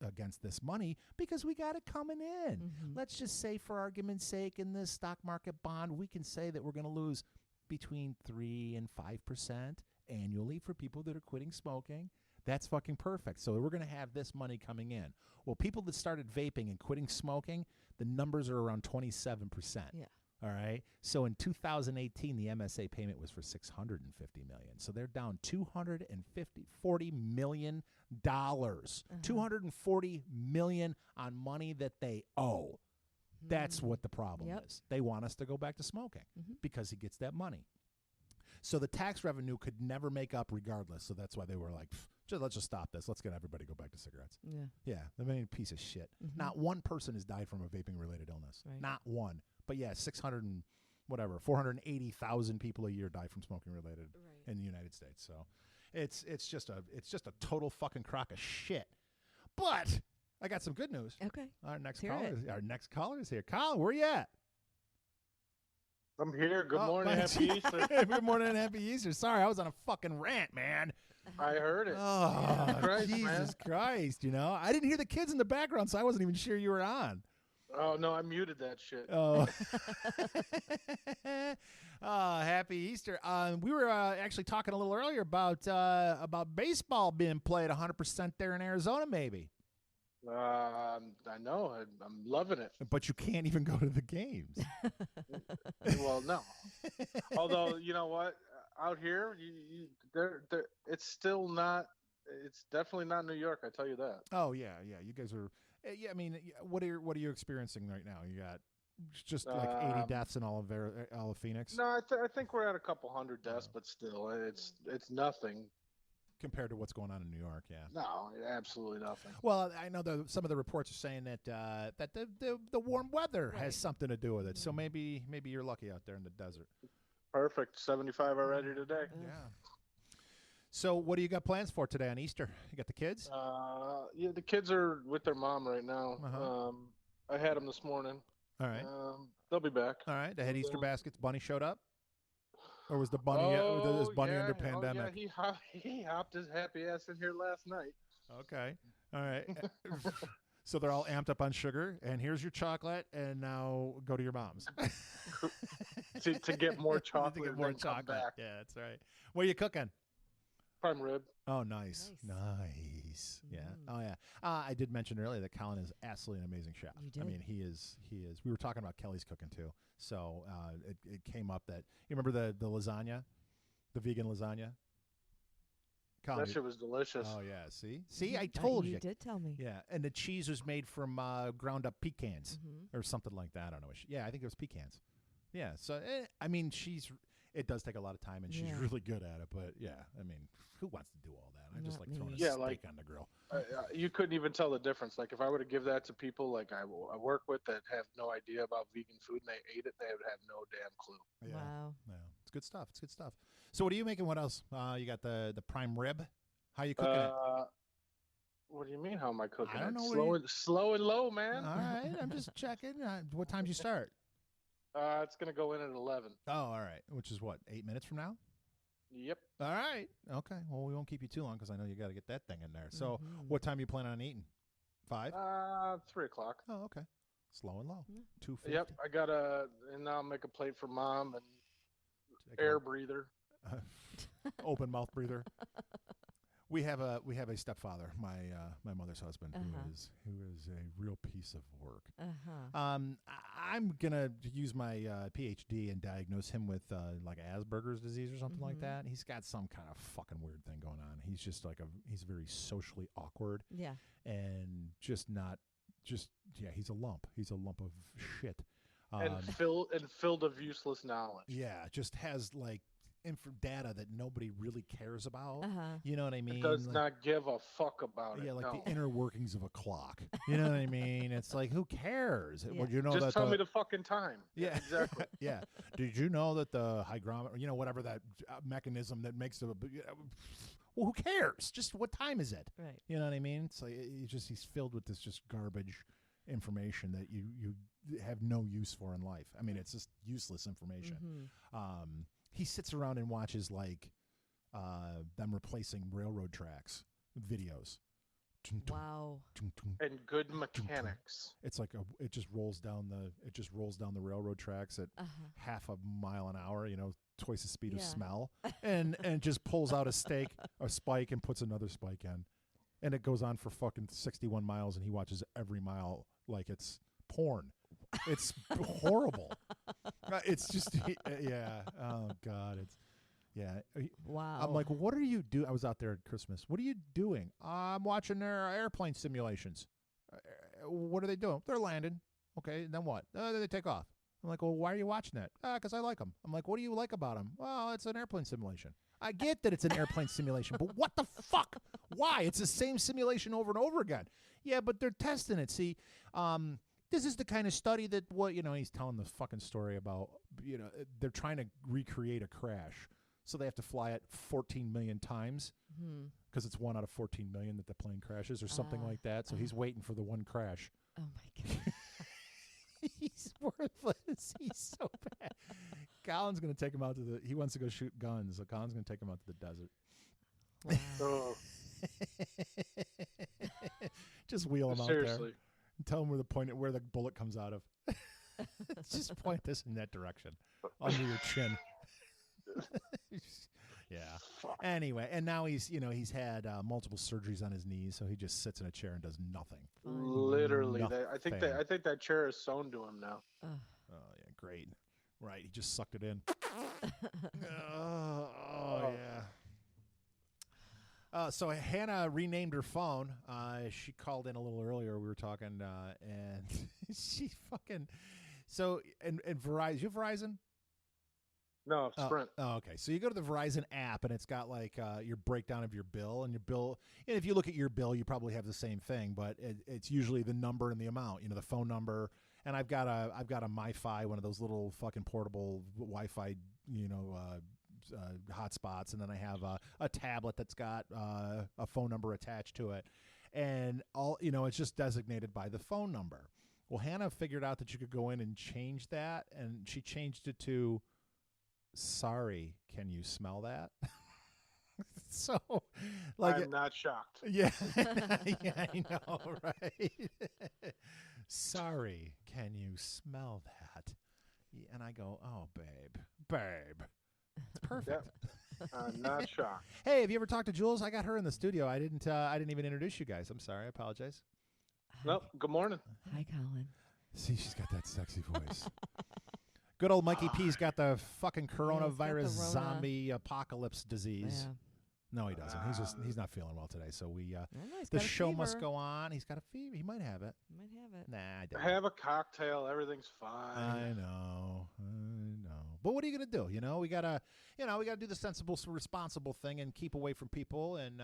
against this money because we got it coming in. Let's just say, for argument's sake, in this stock market bond, we can say that we're going to lose between 3 and 5% annually for people that are quitting smoking. That's fucking perfect. So we're going to have this money coming in. Well, people that started vaping and quitting smoking, the numbers are around 27%. Yeah. All right. So in 2018, the MSA payment was for $650 million. So they're down $40 million, $240 million on money that they owe. That's what the problem is. They want us to go back to smoking because he gets that money. So the tax revenue could never make up regardless. So that's why they were like, let's just stop this. Let's get everybody to go back to cigarettes. Yeah. I mean, a piece of shit. Not one person has died from a vaping-related illness. Right. Not one. But yeah, 480,000 people a year die from smoking related in the United States. So it's just a total fucking crock of shit. But I got some good news. Okay. Our next caller is here. Colin, where you at? I'm here. Good morning, happy Easter. Good morning and happy Easter. Sorry, I was on a fucking rant, man. I heard it. Oh, Jesus Christ, you know. I didn't hear the kids in the background, so I wasn't even sure you were on. Oh, no, I muted that shit. Oh. Happy Easter. We were actually talking a little earlier about baseball being played 100% there in Arizona, maybe. I know. I'm loving it. But you can't even go to the games. Well, no. Although, you know what? Out here, it's still not. It's definitely not New York. I tell you that. Oh yeah. You guys are. Yeah, I mean, what are you experiencing right now? You got just like 80 deaths in all of Phoenix. No, I think we're at a couple hundred deaths, but still, it's nothing compared to what's going on in New York. Yeah. No, absolutely nothing. Well, I know some of the reports are saying that the warm weather has something to do with it. So maybe you're lucky out there in the desert. Perfect. 75 already today. Yeah. So what do you got plans for today on Easter? You got the kids? Yeah, the kids are with their mom right now. I had them this morning. All right. They'll be back. All right. They had Easter baskets. Bunny showed up? Or was the bunny was bunny under pandemic? Yeah, he hopped his happy ass in here last night. Okay. All right. So they're all amped up on sugar, and here's your chocolate, and now go to your mom's. to get more chocolate. To get more chocolate. Back. Yeah, that's right. What are you cooking? Prime rib. Oh, nice. Yeah. Oh, yeah. I did mention earlier that Colin is absolutely an amazing chef. You did. I mean, he is. We were talking about Kelly's cooking too. So it came up that you remember the lasagna, the vegan lasagna. That shit was delicious. Oh yeah, see, I told you. You did tell me. Yeah, and the cheese was made from ground up pecans or something like that. I don't know. I think it was pecans. Yeah, so I mean, it does take a lot of time, and she's really good at it. But yeah, I mean, who wants to do all that? I just like throwing a steak on the grill. You couldn't even tell the difference. Like if I were to give that to people like I work with that have no idea about vegan food and they ate it, they would have no damn clue. Yeah. Wow. Yeah, it's good stuff. It's good stuff. So what are you making? What else? You got the prime rib. How are you cooking it? What do you mean? How am I cooking? I don't know. Slow and low, man. All right, I'm just checking. What time do you start? It's gonna go in at 11. Oh, all right. Which is what, 8 minutes from now? Yep. All right. Okay. Well, we won't keep you too long because I know you got to get that thing in there. So, what time you plan on eating? 5? 3 o'clock. Oh, okay. Slow and low. 2:50. Yep. And I'll make a plate for mom and air breather. Open mouth breather. We have a stepfather, my mother's husband, who is a real piece of work. I'm gonna use my PhD and diagnose him with like Asperger's disease or something like that. He's got some kind of fucking weird thing going on. He's just he's very socially awkward. Yeah. And he's a lump. He's a lump of shit. And filled of useless knowledge. Yeah, just has like data that nobody really cares about. You know what I mean? It does not give a fuck about it. Yeah, like the inner workings of a clock. You know what I mean? It's like, who cares? Yeah. Well, you know just tell me the fucking time. Yeah, exactly. Yeah. Did you know that the hygrometer, whatever that mechanism that makes the, well, who cares? Just what time is it? Right. You know what I mean? It's like he's filled with this just garbage information that you have no use for in life. I mean, it's just useless information. He sits around and watches like them replacing railroad tracks videos. Wow. And good mechanics. It's like it just rolls down the railroad tracks at half a mile an hour, twice the speed of smell, and just pulls out a spike and puts another spike in. And it goes on for fucking 61 miles, and he watches every mile like it's porn. It's horrible. It's just, yeah. Oh, God. Wow. I'm like, what are you doing? I was out there at Christmas. What are you doing? I'm watching their airplane simulations. What are they doing? They're landing. Okay, then what? Then they take off. I'm like, well, why are you watching that? Because I like them. I'm like, what do you like about them? Well, it's an airplane simulation. I get that it's an airplane simulation, but what the fuck? Why? It's the same simulation over and over again. Yeah, but they're testing it. See, this is the kind of study that he's telling the fucking story about, they're trying to recreate a crash. So they have to fly it 14 million times because it's 1 out of 14 million that the plane crashes or something like that. So he's waiting for the one crash. Oh, my God. He's worthless. He's so bad. Colin's going to take him out he wants to go shoot guns. So Colin's going to take him out to the desert. Wow. Just wheel him out there. And tell him where the bullet comes out of. Just point this in that direction. Under your chin. Yeah. Anyway, and now he's had multiple surgeries on his knees, so he just sits in a chair and does nothing. Literally, I think that chair is sewn to him now. Oh yeah, great. Right, he just sucked it in. Yeah. So Hannah renamed her phone. She called in a little earlier. We were talking, and she fucking. So and Verizon, you have Verizon? No, Sprint. Okay. So you go to the Verizon app, and it's got like your breakdown of your bill, and your bill. And if you look at your bill, you probably have the same thing, but it's usually the number and the amount. The phone number. And I've got a MiFi, one of those little fucking portable Wi-Fi, hotspots, and then I have a tablet that's got a phone number attached to it, and it's just designated by the phone number. Well, Hannah figured out that you could go in and change that, and she changed it to. Sorry, can you smell that? So, like, I'm not shocked. Yeah, yeah, I know, right? Sorry, can you smell that? And I go, oh, babe, it's perfect. Yep. I'm not shocked. Hey, have you ever talked to Jules? I got her in the studio. I didn't even introduce you guys. I'm sorry. I apologize. Nope. Good morning. Hi, Colin. See, she's got that sexy voice. Good old Mikey P's got the fucking coronavirus zombie apocalypse disease. No, he doesn't. He's not feeling well today. So the show must go on. He's got a fever. He might have it. Might have it. Nah, I don't. Have a cocktail. Everything's fine. I know. But what are you gonna do? We gotta do the sensible, responsible thing and keep away from people, and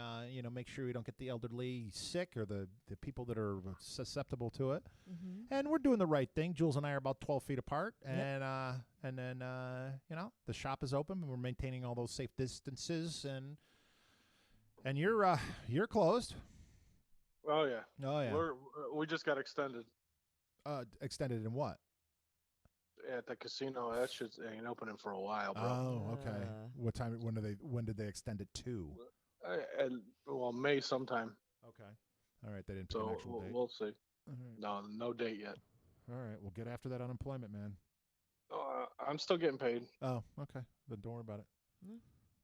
make sure we don't get the elderly sick or the people that are susceptible to it. Mm-hmm. And we're doing the right thing. Jules and I are about 12 feet apart, and then the shop is open, and we're maintaining all those safe distances, and you're closed. Oh yeah. Oh yeah. We just got extended. Extended in what? At the casino. That shit ain't opening for a while, bro. Oh, okay. What time? When did they extend it to? May sometime. Okay. All right. They didn't pick an actual date. We'll see. Right. No date yet. All right. Well, get after that unemployment, man. I'm still getting paid. Oh, okay. Then don't worry about it. Mm.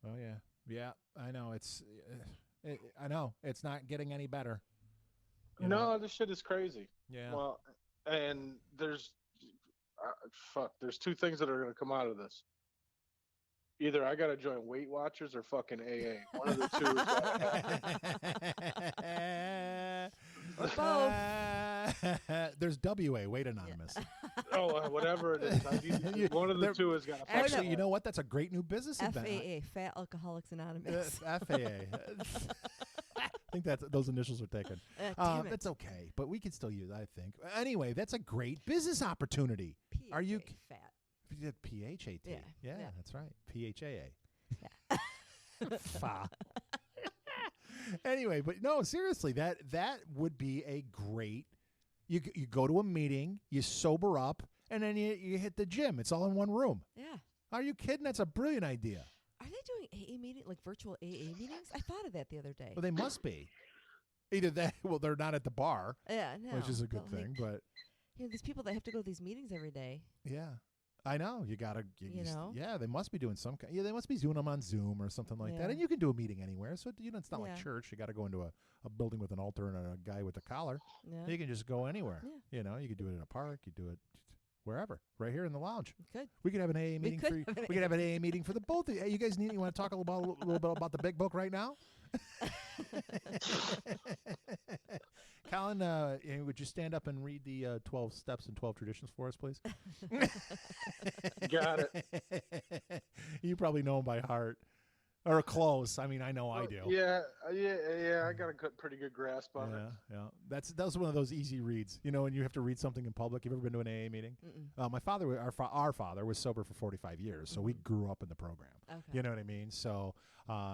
Oh yeah. Yeah. I know. I know it's not getting any better. No, this shit is crazy. Yeah. Well, and there's two things that are going to come out of this. Either I got to join Weight Watchers or fucking AA. One of the two is Both. There's WA, Weight Anonymous. Whatever it is. One of the two is going to. Actually, you know what? That's a great new business event. FAA, Fat Alcoholics Anonymous. FAA. I think those initials are taken. Damn it. That's okay, but we can still use it, I think. Anyway, that's a great business opportunity. Are you fat? PHAT. Yeah, that's right. PHAA. Yeah. Fa. Anyway, but no, seriously, that would be a great. You go to a meeting, you sober up, and then you hit the gym. It's all in one room. Yeah. Are you kidding? That's a brilliant idea. Are they doing AA meetings, like virtual AA meetings? I thought of that the other day. Well, they must be. Either that, well, they're not at the bar, which is a good thing. But these people that have to go to these meetings every day. Yeah, I know. You gotta, know. Yeah, they must be doing some kind. Yeah, they must be doing them on Zoom or something like that. And you can do a meeting anywhere. So it's not like church. You got to go into a building with an altar and a guy with a collar. Yeah. You can just go anywhere. Yeah. You could do it in a park. You do it wherever. Right here in the lounge. Good. We could have an AA meeting for you. We could have an AA meeting for the both of you. You guys you want to talk a little bit about the big book right now? Colin, would you stand up and read the 12 steps and 12 traditions for us, please? Got it. You probably know them by heart. Or close. I mean, I know I do. Yeah. I got a pretty good grasp on it. Yeah. That was one of those easy reads. When you have to read something in public. You ever been to an AA meeting? My father, our father, was sober for 45 years, so we grew up in the program. Okay. You know what I mean? So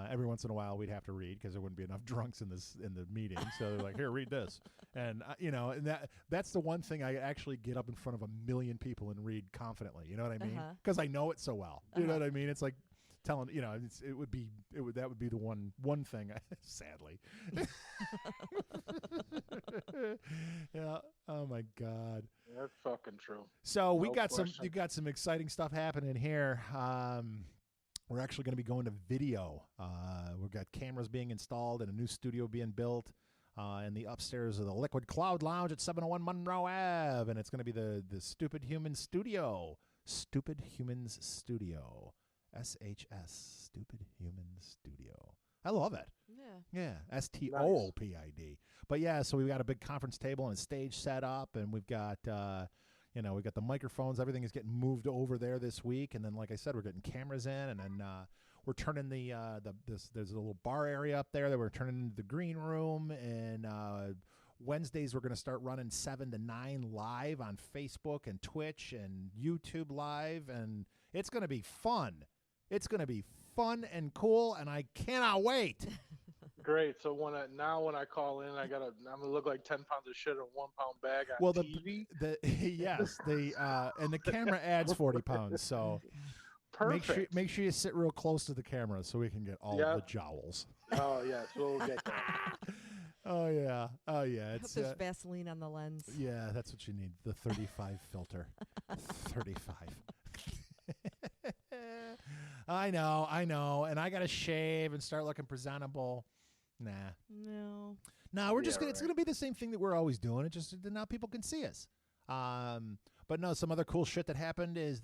every once in a while, we'd have to read because there wouldn't be enough drunks in the meeting. So they're like, "Here, read this," and and that's the one thing I actually get up in front of a million people and read confidently. You know what I mean? Because I know it so well. You know what I mean? It's like telling that would be the one thing sadly. Yeah. Oh my God. That's fucking true. So you got some exciting stuff happening here. We're actually going to be going to video. We've got cameras being installed and a new studio being built in the upstairs of the Liquid Cloud Lounge at 701 Monroe Ave, and it's going to be the Stoopid Humans Studio. Stoopid Humans Studio. SHS, Stoopid Human Studio. I love it. Yeah. STOOPID. But yeah, so we've got a big conference table and a stage set up, and we've got we've got the microphones. Everything is getting moved over there this week, and then like I said, we're getting cameras in, and then we're turning there's a little bar area up there that we're turning into the green room, and Wednesdays we're going to start running 7 to 9 live on Facebook and Twitch and YouTube Live, and it's going to be fun. It's going to be fun and cool, and I cannot wait. Great. So when I call in, I'm gonna look like 10 pounds of shit in a 1 pound bag on TV. Yes, and the camera adds 40 pounds. So perfect. Make sure you sit real close to the camera so we can get all the jowls. Oh yes, we'll get that. Oh yeah. It's there's Vaseline on the lens. Yeah, that's what you need. The 35 filter. 35. I know, and I gotta shave and start looking presentable. Nah. No, we're just gonna. It's gonna be the same thing that we're always doing. It's just that now people can see us. But no, some other cool shit that happened is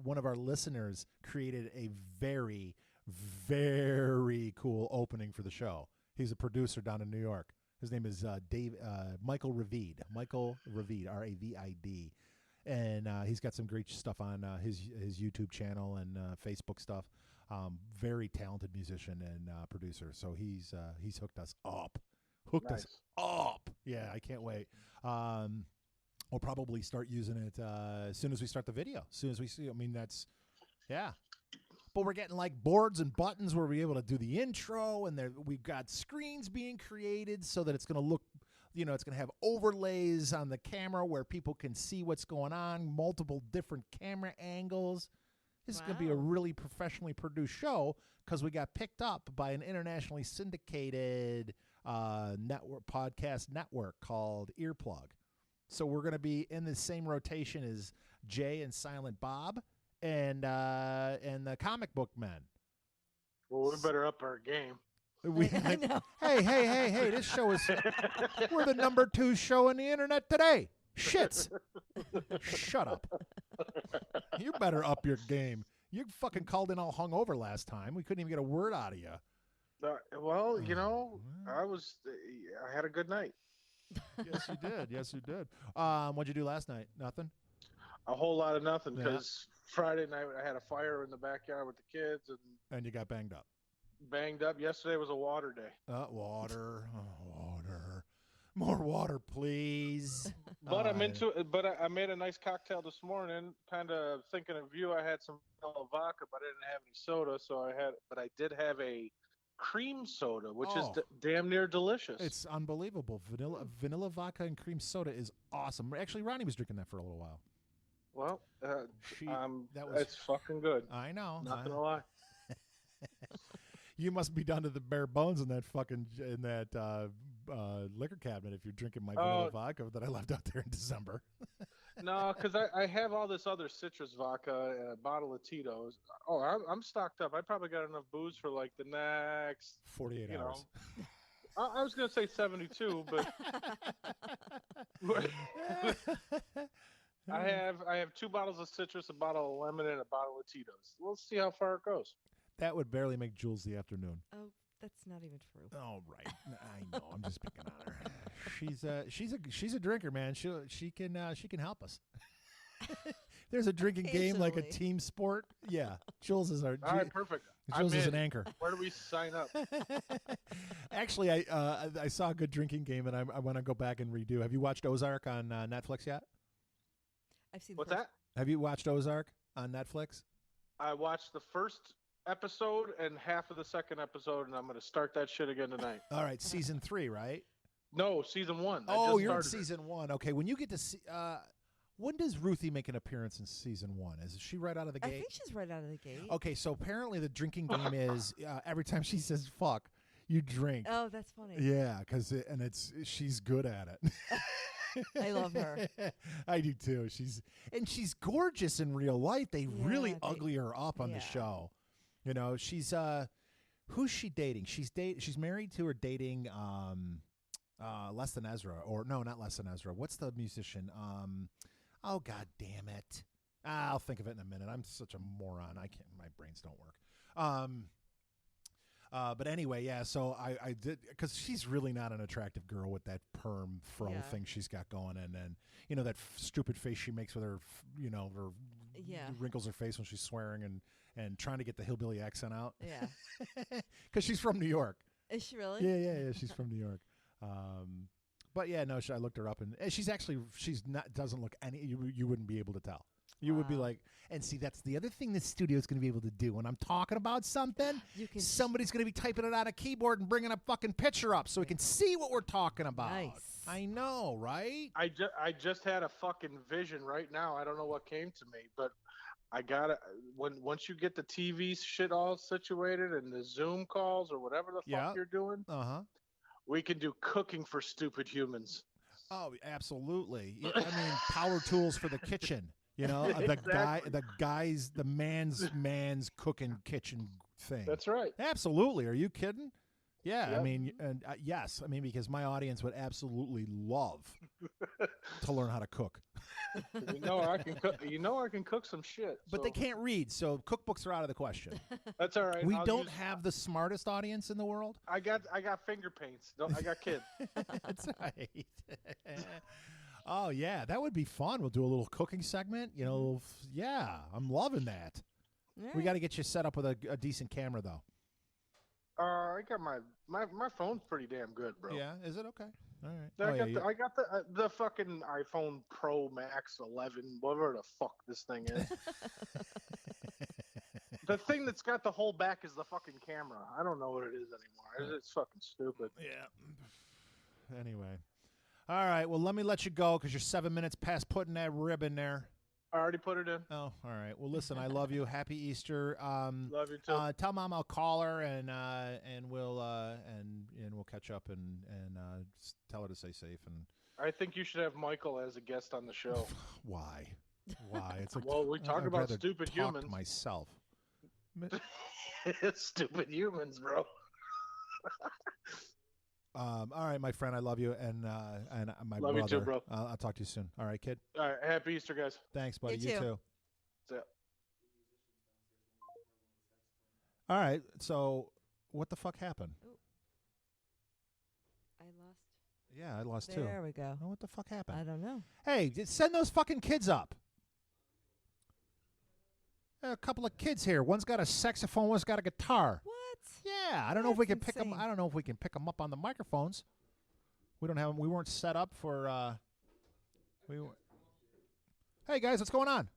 one of our listeners created a very, Very cool opening for the show. He's a producer down in New York. His name is Michael Ravid. Michael Ravid, R-A-V-I-D. And he's got some great stuff on his YouTube channel and Facebook stuff. Very talented musician and producer. So he's hooked us up. Us up. Yeah, I can't wait. We'll probably start using it as soon as we start the video. As soon as we see. I mean, yeah. But we're getting like boards and buttons where we're able to do the intro, and we've got screens being created so that it's going to look, it's going to have overlays on the camera where people can see what's going on, multiple different camera angles. This is going to be a really professionally produced show because we got picked up by an internationally syndicated podcast network called Earplug. So we're going to be in the same rotation as Jay and Silent Bob and the Comic Book Men. Well, we better up our game. I know. Hey, this show is, we're the number 2 show on the internet today. Shits. Shut up. You better up your game. You fucking called in all hungover last time. We couldn't even get a word out of you. Well, I had a good night. Yes, you did. What'd you do last night? Nothing? A whole lot of nothing, because Friday night I had a fire in the backyard with the kids. And you got banged up. Yesterday was a water day. Water. More water, please. But I'm into it. But I made a nice cocktail this morning, kind of thinking of you. I had some vodka, but I didn't have any soda, but I did have a cream soda, which is damn near delicious. It's unbelievable. Vanilla vodka and cream soda is awesome. Actually, Ronnie was drinking that for a little while. Well, it's fucking good. I know. Not gonna lie. You must be down to the bare bones in that liquor cabinet if you're drinking my vanilla vodka that I left out there in December. No, because I have all this other citrus vodka and a bottle of Tito's. Oh, I'm stocked up. I probably got enough booze for like the next 48 hours. I was gonna say 72, but I have 2 bottles of citrus, a bottle of lemon, and a bottle of Tito's. We'll see how far it goes. That would barely make Jules the afternoon. Oh, that's not even true. Oh, right. I know. I'm just picking on her. She's a drinker, man. She can help us. There's a drinking game like a team sport. Yeah, Jules is our. All right, perfect. Jules is an anchor. Where do we sign up? Actually, I saw a good drinking game, and I want to go back and redo. Have you watched Ozark on Netflix yet? I've seen. What's that? Have you watched Ozark on Netflix? I watched the first episode and half of the second episode, and I'm going to start that shit again tonight. All right, season 3, right? No, season 1. Oh, you're in season 1. Okay, when you get to see, when does Ruthie make an appearance in season 1? Is she right out of the gate? I think she's right out of the gate. Okay, so apparently the drinking game is every time she says "fuck," you drink. Oh, that's funny. Yeah, she's good at it. I love her. I do too. She's gorgeous in real life. They really ugly her up on the show. She's who's she dating? She's married to or dating Less Than Ezra, or no, not Less Than Ezra. What's the musician? Oh God damn it! I'll think of it in a minute. I'm such a moron. I can't. My brains don't work. But anyway, yeah. So I did, because she's really not an attractive girl with that perm fro thing she's got going, and then that stupid face she makes with her, her wrinkles her face when she's swearing and trying to get the hillbilly accent out. Yeah. Because she's from New York. Is she really? Yeah. She's from New York. But yeah, no. I looked her up, and she's not. Doesn't look any. You wouldn't be able to tell. You would be like, and see, that's the other thing this studio is going to be able to do. When I'm talking about something, somebody's going to be typing it on a keyboard and bringing a fucking picture up so we can see what we're talking about. Nice. I know, right? I just had a fucking vision right now. I don't know what came to me, but I gotta, once you get the TV shit all situated and the Zoom calls or whatever the fuck you're doing, we can do cooking for stupid humans. Oh, absolutely. I mean, power tools for the kitchen. Exactly. the man's cooking kitchen thing. That's right. Absolutely. Are you kidding? Yeah. Yep. I mean, yes. I mean, because my audience would absolutely love to learn how to cook. You know I can cook. You know I can cook some shit. But they can't read, so cookbooks are out of the question. That's all right. We don't have the smartest audience in the world. I got finger paints. I got kids. That's right. Oh yeah, that would be fun. We'll do a little cooking segment. You know, yeah, I'm loving that. Right. We got to get you set up with a decent camera though. I got my phone's pretty damn good, bro. Yeah, is it okay? All right. I got the fucking iPhone Pro Max 11, whatever the fuck this thing is. The thing that's got the whole back is the fucking camera. I don't know what it is anymore. It's fucking stupid. Yeah. Anyway. All right. Well, let me let you go because you're 7 minutes past putting that rib in there. I already put it in. Oh, all right. Well, listen, I love you. Happy Easter. Love you too. Tell Mom I'll call her and we'll catch up and tell her to stay safe. And I think you should have Michael as a guest on the show. Why? It's like well, we talk about stupid humans. Myself. Stupid humans, bro. All right, my friend, I love you, and my love brother. You too, bro. I'll talk to you soon. All right, kid. All right, happy Easter, guys. Thanks, buddy. You too. Yeah. All right, so what the fuck happened? Ooh. I lost. Yeah, I lost too. There we go. Oh, what the fuck happened? I don't know. Hey, send those fucking kids up. A couple of kids here. One's got a saxophone. One's got a guitar. What? Yeah, I don't know if we can pick them. I don't know if we can pick them up on the microphones. We don't have them. We weren't set up for. Hey guys, what's going on?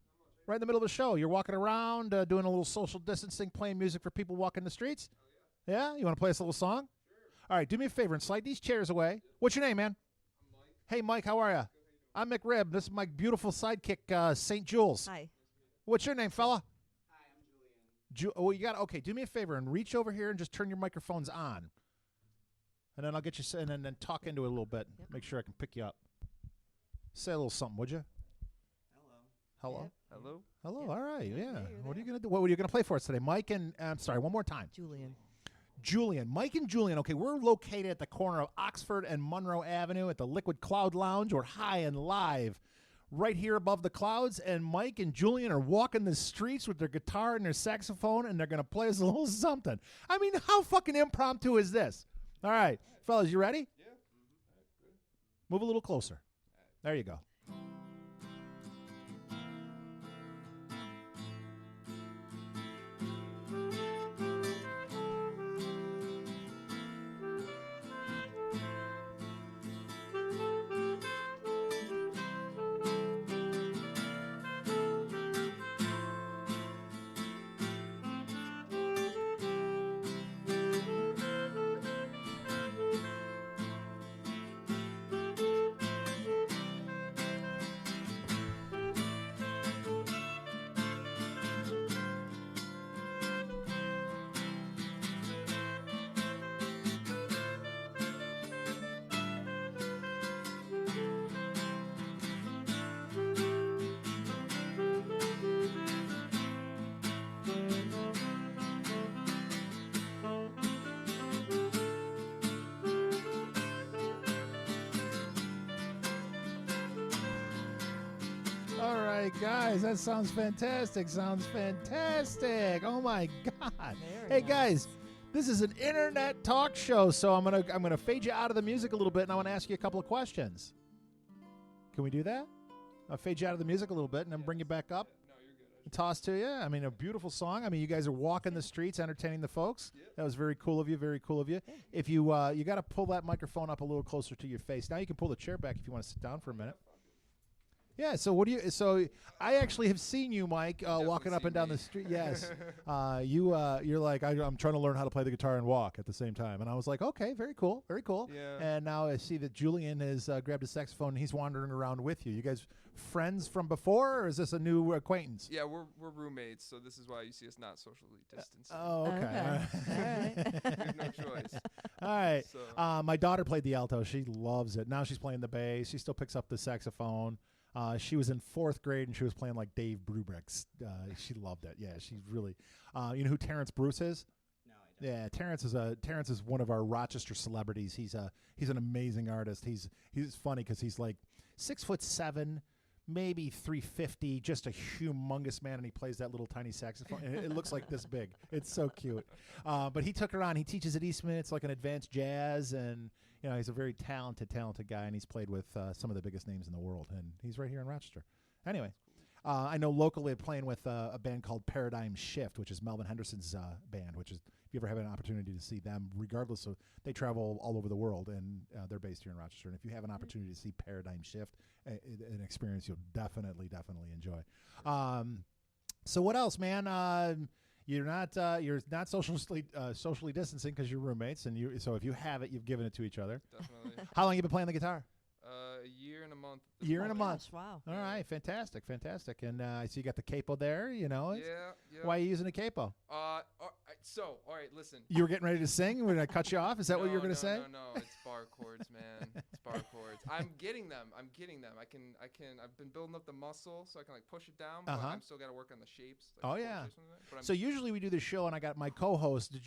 Right in the middle of the show, you're walking around, doing a little social distancing, playing music for people walking the streets. Yeah, you want to play us a little song? Sure. All right, do me a favor and slide these chairs away. What's your name, man? I'm Mike. Hey, Mike, how are you? I'm McRib. This is my beautiful sidekick, St. Jules. Hi. What's your name, fella? You got okay. Do me a favor and reach over here and just turn your microphones on, and then I'll get you and then talk into it a little bit. Yep. Make sure I can pick you up. Say a little something, would you? Hello. Yep. Hello. Hello. Yep. All right. Yeah. There. What are you gonna do? What are you gonna play for us today, Mike? And I'm sorry, one more time. Julian. Mike and Julian. Okay, we're located at the corner of Oxford and Monroe Avenue at the Liquid Cloud Lounge. We're high and live. Right here above the clouds, and Mike and Julian are walking the streets with their guitar and their saxophone, and they're going to play us a little something. I mean, how fucking impromptu is this? All right, fellas, you ready? Yeah. Mm-hmm. Move a little closer. There you go. Guys, that sounds fantastic. Oh my God. Hey guys, this is an internet talk show, so I'm gonna fade you out of the music a little bit, and I want to ask you a couple of questions. Can we do that? I'll fade you out of the music a little bit and then bring you back up. No, you're good. And toss to you. I mean, a beautiful song. I mean, you guys are walking the streets, entertaining the folks. Yep. That was very cool of you. Very cool of you. If you got to pull that microphone up a little closer to your face. Now you can pull the chair back if you want to sit down for a minute. Yeah, so I actually have seen you, Mike, walking up and down the street. Yes. You're like, I'm trying to learn how to play the guitar and walk at the same time. And I was like, okay, very cool. Yeah. And now I see that Julian has grabbed his saxophone and he's wandering around with you. You guys friends from before, or is this a new acquaintance? Yeah, we're roommates, so this is why you see us not socially distancing. Okay. All right. We have no choice. All right. So. My daughter played the alto. She loves it. Now she's playing the bass. She still picks up the saxophone. She was in 4th grade and she was playing like Dave Brubeck's. She loved it. Yeah, she's really. You know who Terrence Bruce is? No, I don't. Yeah, Terrence is one of our Rochester celebrities. He's an amazing artist. He's funny because he's like 6'7", maybe 350, just a humongous man, and he plays that little tiny saxophone. And it looks like this big. It's so cute. But he took her on. He teaches at Eastman. It's like an advanced jazz, and he's a very talented guy, and he's played with some of the biggest names in the world, and he's right here in Rochester. Anyway, I know locally playing with a band called Paradigm Shift, which is Melvin Henderson's band, which is, if you ever have an opportunity to see them, regardless of, they travel all over the world, and they're based here in Rochester. And if you have an opportunity to see Paradigm Shift, an experience you'll definitely enjoy. So what else, man? You're not socially distancing because you're roommates, and so if you have it, you've given it to each other. Definitely. How long have you been playing the guitar? A year and a month. Year and a month. Gosh, wow. All right, fantastic. And I see you got the capo there. Yeah. Why are you using a capo? All right, listen. You were getting ready to sing. We're gonna cut you off. Is that what you were gonna say? No. It's bar chords, man. It's bar chords. I'm getting them. I've been building up the muscle so I can like push it down. But I'm still gotta work on the shapes. Like, oh yeah. So usually we do the show, and I got my co-host, St.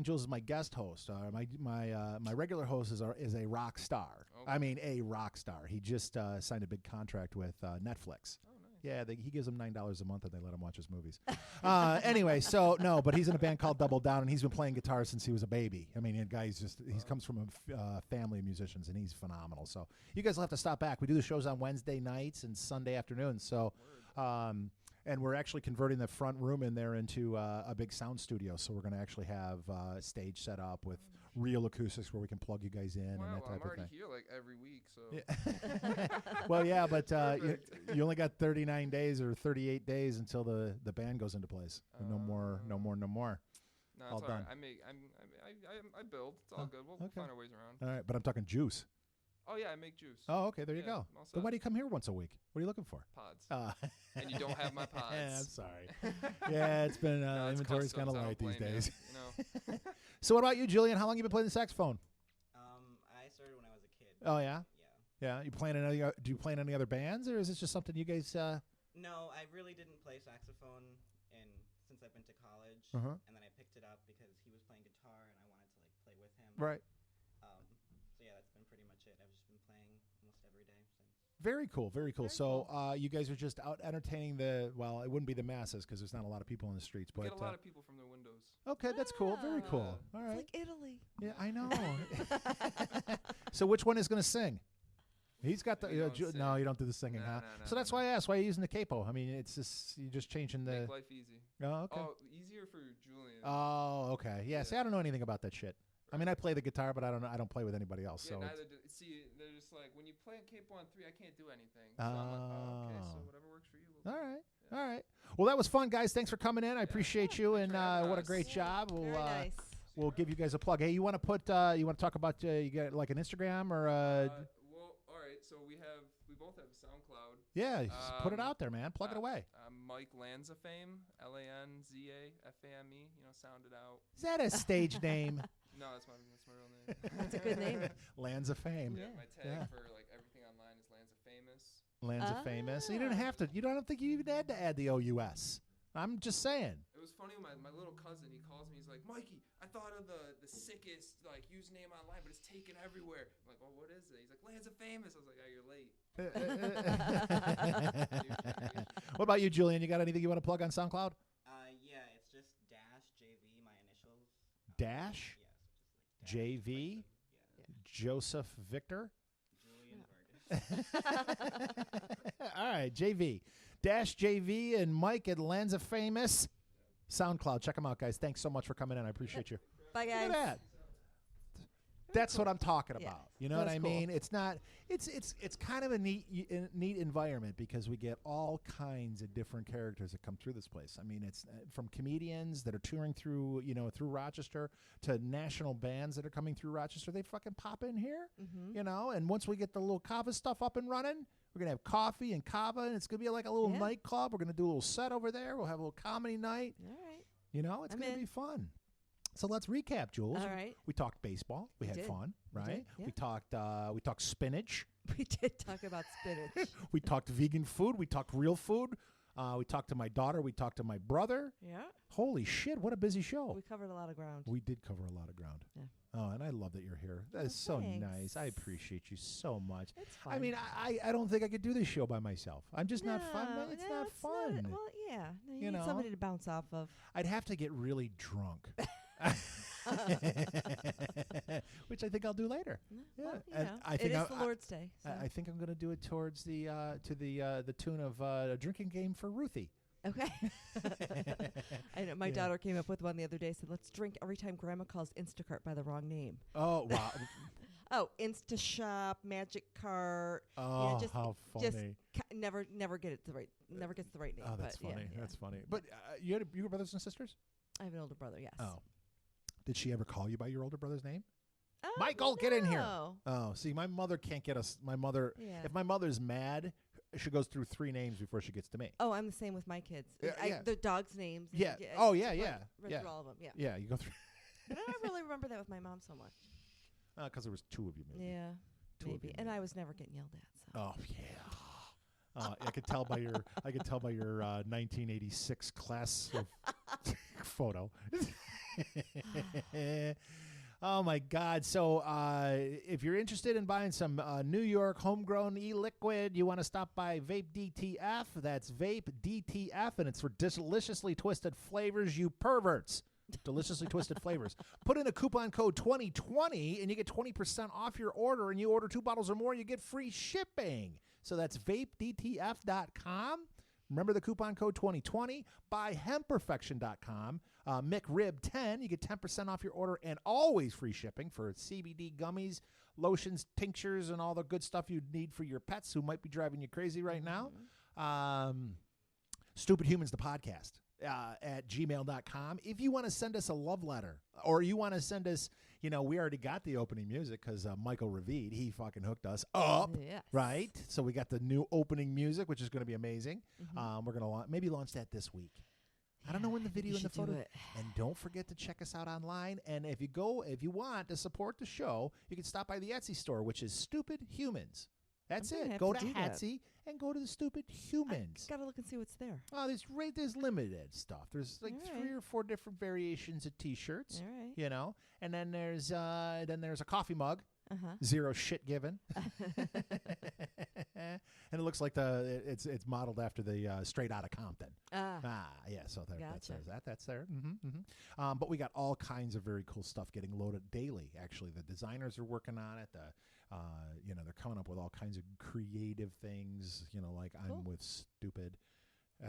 Jules, is my guest host. My regular host is a rock star. Okay. I mean, a rock star. He just signed a big contract with Netflix. Oh, nice. Yeah, he gives them $9 a month, and they let him watch his movies. Anyway, so no, but he's in a band called Double Down, and he's been playing guitar since he was a baby. I mean, the guy's he comes from a family of musicians, and he's phenomenal. So you guys will have to stop back. We do the shows on Wednesday nights and Sunday afternoons. So. And we're actually converting the front room in there into a big sound studio. So we're going to actually have a stage set up with real acoustics where we can plug you guys in and that type of thing. I'm already here like every week, so. Yeah. Well, yeah, but you only got 39 days or 38 days until the band goes into place. No more. No, All it's done. Right. I build. It's all good. We'll find our ways around. All right, but I'm talking juice. Oh, yeah, I make juice. Oh, okay, there you go. Then why do you come here once a week? What are you looking for? Pods. And you don't have my pods. I'm sorry. Yeah, it's been inventory's kind of light these days. So what about you, Julian? How long have you been playing the saxophone? I started when I was a kid. Oh, yeah? Yeah. You playing do you play in any other bands, or is this just something you guys... No, I really didn't play saxophone since I've been to college. And then I picked it up because he was playing guitar, and I wanted to play with him. Right. So yeah, that's been pretty much it. I've just been playing almost every day since. Very cool. So you guys are just out entertaining it wouldn't be the masses because there's not a lot of people in the streets. But get a lot of people from their windows. Okay, that's cool. Very cool. All right. It's like Italy. Yeah, I know. So which one is going to sing? He's got the... no, you don't do the singing, huh? So that's why I asked, why are you using the capo? I mean, it's just... You're just changing the... Make life easy. Oh, okay. Oh, easier for Julian. Oh, okay. Yeah, see, I don't know anything about that shit. I mean, I play the guitar, but I don't play with anybody else. Yeah, so see, they're just like, when you play a capo on 3, I can't do anything. So I'm like, okay, so whatever works for you. All right. Well, that was fun, guys. Thanks for coming in. I appreciate you, and what a great job. Very nice. We'll give you guys a plug. Hey, you want to talk about you got like an Instagram or? Well, all right. So we both have SoundCloud. Yeah, put it out there, man. Plug it away. Mike Lanzafame, LANZAFAME. Sound it out. Is that a stage name? No, that's my real name. That's a good name. Lands of Fame. Yeah, my tag for everything online is Lands of Famous. Lands of Famous. You didn't have to. You don't think you even had to add the OUS. I'm just saying. It was funny. My little cousin, he calls me. He's like, Mikey, I thought of the sickest username online, but it's taken everywhere. I'm like, well, what is it? He's like, Lands of Famous. I was like, oh, you're late. What about you, Julian? You got anything you want to plug on SoundCloud? Yeah, it's just -JV, my initials. Dash? Yeah, so just like JV? Joseph Victor? Julian Vargas. All right, JV. -JV and Mike at Lands of Famous. SoundCloud. Check them out, guys. Thanks so much for coming in. I appreciate you. Bye, guys. Look at that. That's what I'm talking about. You know what I mean? Cool. It's not. It's kind of a neat environment because we get all kinds of different characters that come through this place. I mean, it's from comedians that are touring through Rochester to national bands that are coming through Rochester. They fucking pop in here, And once we get the little kava stuff up and running, we're gonna have coffee and kava, and it's gonna be like a little nightclub. We're gonna do a little set over there. We'll have a little comedy night. All right. It's gonna be fun. So let's recap, Jules. All right. We talked baseball. We had fun, right? Yeah. We talked spinach. We did talk about spinach. We talked vegan food. We talked real food. We talked to my daughter. We talked to my brother. Yeah. Holy shit, what a busy show. We covered a lot of ground. We did cover a lot of ground. Yeah. Oh, and I love that you're here. That is so thanks. nice. I appreciate you so much. It's fun. I mean, I don't think I could do this show by myself. I'm just not fun. It's not fun. Well, yeah. No, you need somebody to bounce off of. I'd have to get really drunk. Which I think I'll do later. Well, and I think it is the Lord's Day. So. I think I'm going to do it towards the to the tune of a drinking game for Ruthie. Okay. I know my daughter came up with one the other day. Said, "Let's drink every time Grandma calls Instacart by the wrong name." Oh wow! Oh, InstaShop, Magic Cart. Oh, how funny! Just never get it never gets the right name. Oh, that's funny. Yeah. That's funny. But you have brothers and sisters? I have an older brother. Yes. Oh. Did she ever call you by your older brother's name? Michael, get in here. Oh, see, my mother can't get us. My mother, if my mother's mad, she goes through 3 names before she gets to me. Oh, I'm the same with my kids. Yeah. The dogs' names. Yeah. Run Through all of them. Yeah. Yeah, you go through. But I don't really remember that with my mom so much. Because there was 2 of you, maybe. Yeah, maybe. And I was never getting yelled at. So. Oh yeah. I could tell by your 1986 class photo. Oh my God! So if you're interested in buying some New York homegrown e-liquid, you want to stop by Vape DTF. That's Vape DTF, and it's for deliciously twisted flavors. You perverts. Deliciously twisted flavors. Put in a coupon code 2020 and you get 20% off your order, and you order 2 bottles or more, you get free shipping. So that's vapedtf.com. Remember the coupon code 2020. Buy hempperfection.com. McRib 10, you get 10% off your order and always free shipping for CBD gummies, lotions, tinctures, and all the good stuff you need for your pets who might be driving you crazy right now. Stupid Humans, the podcast. At gmail.com. If you want to send us a love letter, or you want to send us, we already got the opening music because Michael Ravid, he fucking hooked us up, right? So we got the new opening music, which is going to be amazing. We're going to maybe launch that this week. I don't know when the video and the photo. And don't forget to check us out online. And if you want to support the show, you can stop by the Etsy store, which is Stupid Humans. That's it. Go to Etsy and go to the Stupid Humans. Gotta look and see what's there. Oh, there's limited stuff. There's like 3 or 4 different variations of T-shirts. All right. And then there's a coffee mug. 0 shit given. And it looks like it's modeled after the Straight Outta Compton. Yeah. So that says that. That's there. But we got all kinds of very cool stuff getting loaded daily. Actually, the designers are working on it. They're coming up with all kinds of creative things. Like cool. I'm with Stoopid.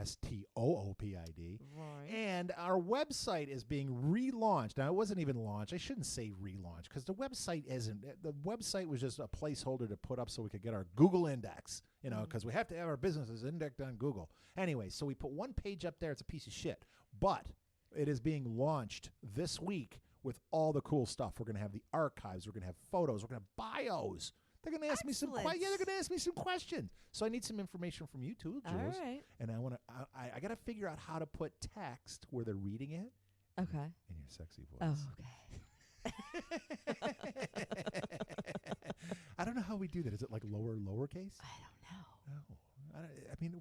STOOPID. Right. And our website is being relaunched. Now, it wasn't even launched. I shouldn't say relaunched because the website isn't. The website was just a placeholder to put up so we could get our Google index, because we have to have our businesses indexed on Google. Anyway, so we put one page up there. It's a piece of shit. But it is being launched this week with all the cool stuff. We're going to have the archives. We're going to have photos. We're going to have bios. They're going to ask me some questions. Yeah, they're going to ask me some questions. So I need some information from you too, Jules. All right. And I got to figure out how to put text where they're reading it. Okay. In your sexy voice. Oh, okay. I don't know how we do that. Is it like lowercase? I don't know. Oh. I mean,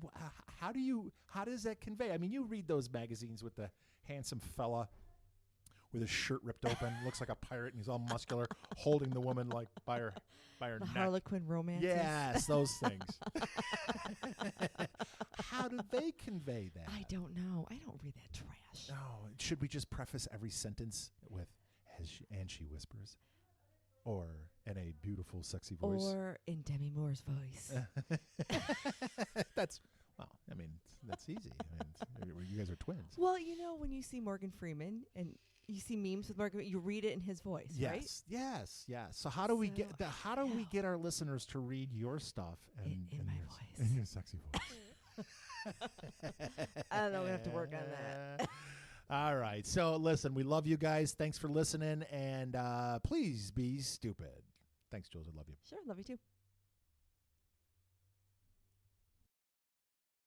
how does that convey? I mean, you read those magazines with the handsome fella with his shirt ripped open, looks like a pirate, and he's all muscular, holding the woman like by her neck. Harlequin romances. Yes, those things. How do they convey that? I don't know. I don't read that trash. No. Should we just preface every sentence with and she whispers? Or in a beautiful, sexy voice? Or in Demi Moore's voice. That's easy. You guys are twins. Well, when you see Morgan Freeman and you see memes with Morgan, you read it in his voice, right? Yes. So how do we get our listeners to read your stuff in my voice, in your sexy voice? I don't know. We have to work on that. All right. So listen, we love you guys. Thanks for listening, and please be stupid. Thanks, Jules. I love you. Sure, love you too.